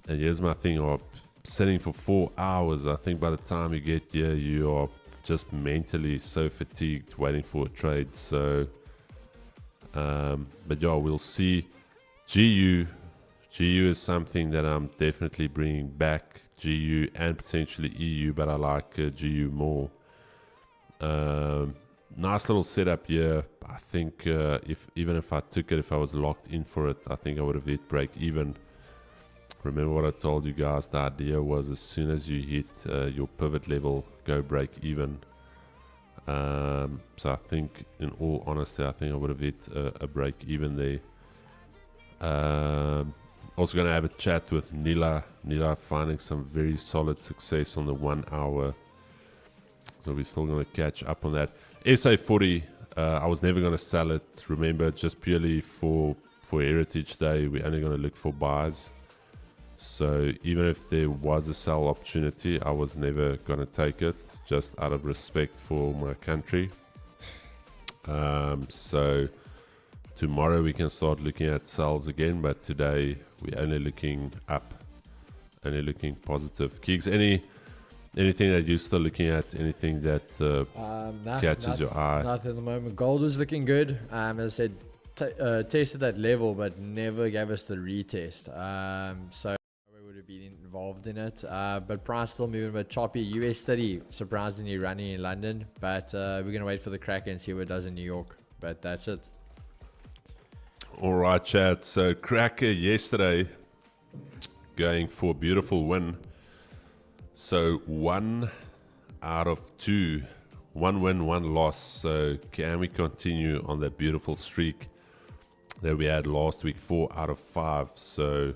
And here's my thing. You're sitting for 4 hours. I think by the time you get here, you are just mentally so fatigued waiting for a trade. So, but yeah, we'll see. GU is something that I'm definitely bringing back. GU and potentially EU, but I like GU more. Nice little setup here. I think even if I took it, if I was locked in for it, I think I would have hit break even. Remember what I told you guys, the idea was as soon as you hit your pivot level, go break even. So I think, in all honesty, I think I would have hit a break even there. Also going to have a chat with Nila finding some very solid success on the 1 hour. So we're still going to catch up on that. SA40, I was never going to sell it. Remember, just purely for Heritage Day, we're only going to look for buys. So even if there was a sell opportunity, I was never going to take it, just out of respect for my country. So tomorrow we can start looking at sells again, but today we're only looking up, only looking positive. Keeks, anything that you're still looking at? Anything that catches your eye? Nothing at the moment. Gold was looking good. As I said, tested that level, but never gave us the retest. So we would have been involved in it. But price still moving a bit choppy. US 30 surprisingly running in London, but we're gonna wait for the crack and see what it does in New York. But that's it. All right, chat. So Cracker yesterday going for a beautiful win. So 1 out of 2, 1 win, 1 loss. So can we continue on that beautiful streak that we had last week? 4 out of 5. So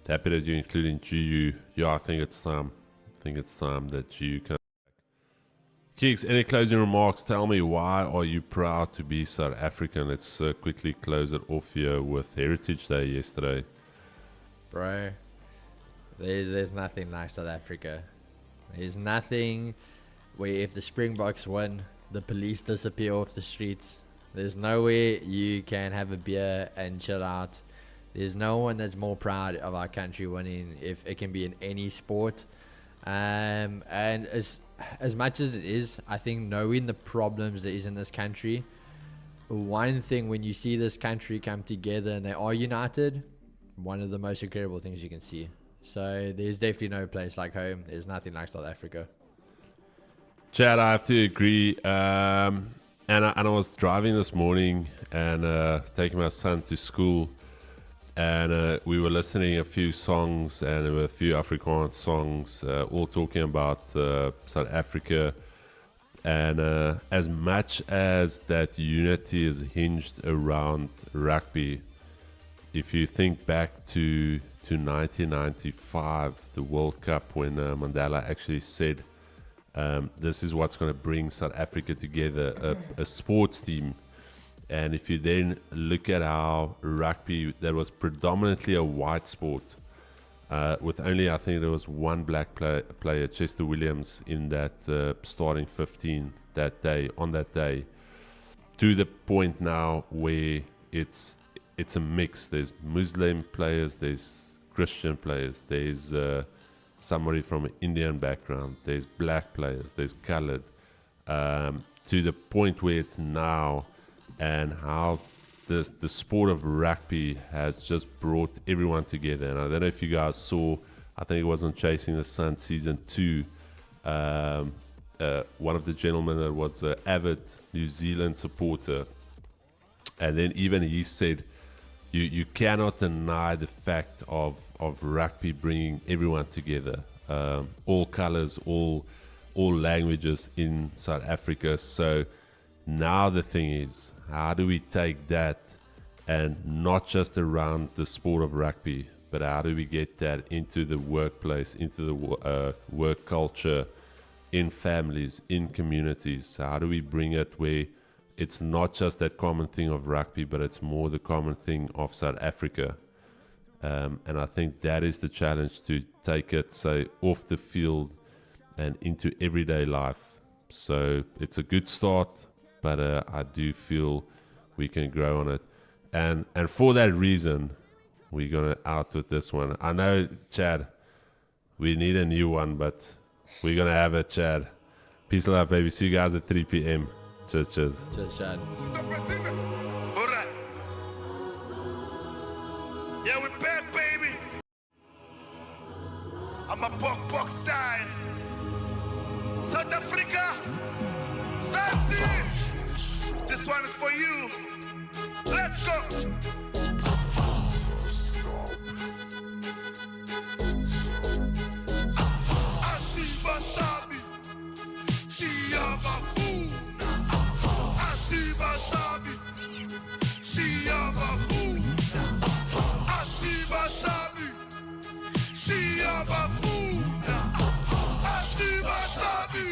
happy that you're including GU. Yeah, I think it's time. I think it's time that GU comes back. Keeks, any closing remarks? Tell me, why are you proud to be South African? Let's quickly close it off here with Heritage Day yesterday. Bro, there's nothing like South Africa. There's nothing where if the Springboks win, the police disappear off the streets. There's nowhere you can have a beer and chill out. There's no one that's more proud of our country winning, if it can be in any sport. And as much as it is, I think knowing the problems there is in this country, one thing when you see this country come together and they are united, one of the most incredible things you can see. So there's definitely no place like home. There's nothing like South Africa. Chad, I have to agree. And I was driving this morning and taking my son to school, and we were listening a few songs, and there were a few Afrikaans songs, all talking about South Africa. And as much as that unity is hinged around rugby, if you think back to 1995, the World Cup, when Mandela actually said, this is what's going to bring South Africa together, a sports team. And if you then look at how rugby, that was predominantly a white sport, with only, I think there was one black player, Chester Williams, in that starting 15 that day, on that day, to the point now where it's a mix. There's Muslim players, there's Christian players, there's somebody from an Indian background, there's black players, there's colored, to the point where it's now, and how the sport of rugby has just brought everyone together. And I don't know if you guys saw, I think it was on Chasing the Sun season 2, one of the gentlemen that was an avid New Zealand supporter, and then even he said, you cannot deny the fact of rugby bringing everyone together, all colors, all languages in South Africa. So now the thing is, how do we take that, and not just around the sport of rugby, but how do we get that into the workplace, into the work culture, in families, in communities? How do we bring it where it's not just that common thing of rugby, but it's more the common thing of South Africa? And I think that is the challenge, to take it, say, off the field and into everyday life. So it's a good start, but I do feel we can grow on it. And for that reason, we're going to out with this one. I know, Chad, we need a new one, but we're going to have it, Chad. Peace and love, baby. See you guys at 3 p.m. Cheers, cheers. Cheers, Chad. All right. Yeah, we're back, baby. I'm a buck style. South Africa. South. This one is for you. Let's go. Asiba Sabi. Siaba Funa. Asiba Sabi. Siaba Funa. Asiba Sabi. Siaba Funa. Asiba Sabi.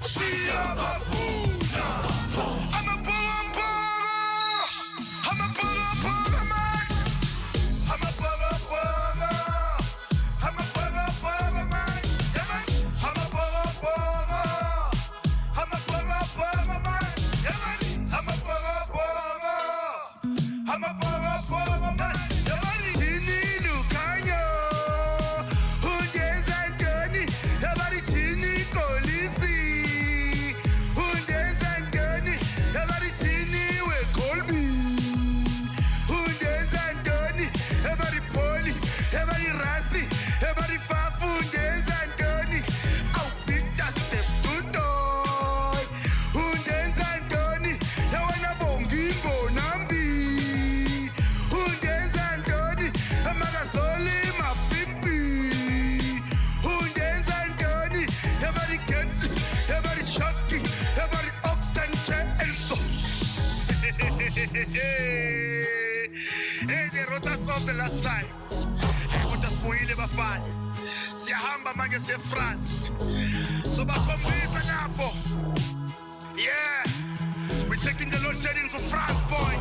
Siaba Funa. I'm a bugger, I'm a bugger, man. I'm a bugger, I'm a bugger, man. Yeah, man. I'm a bugger, I'm a bugger, man. Yeah, man. I'm a bugger, I'm a bugger, man. Yeah, man. Chini Lucanyo, Undenza Antoni, everybody Chini Colisi. Hey, the rotas of the last time. Hey, what does Moile Bafan? Siyahamba manje se France. So bakhombisa lapho. Yeah. We're taking the load shedding for France, boy.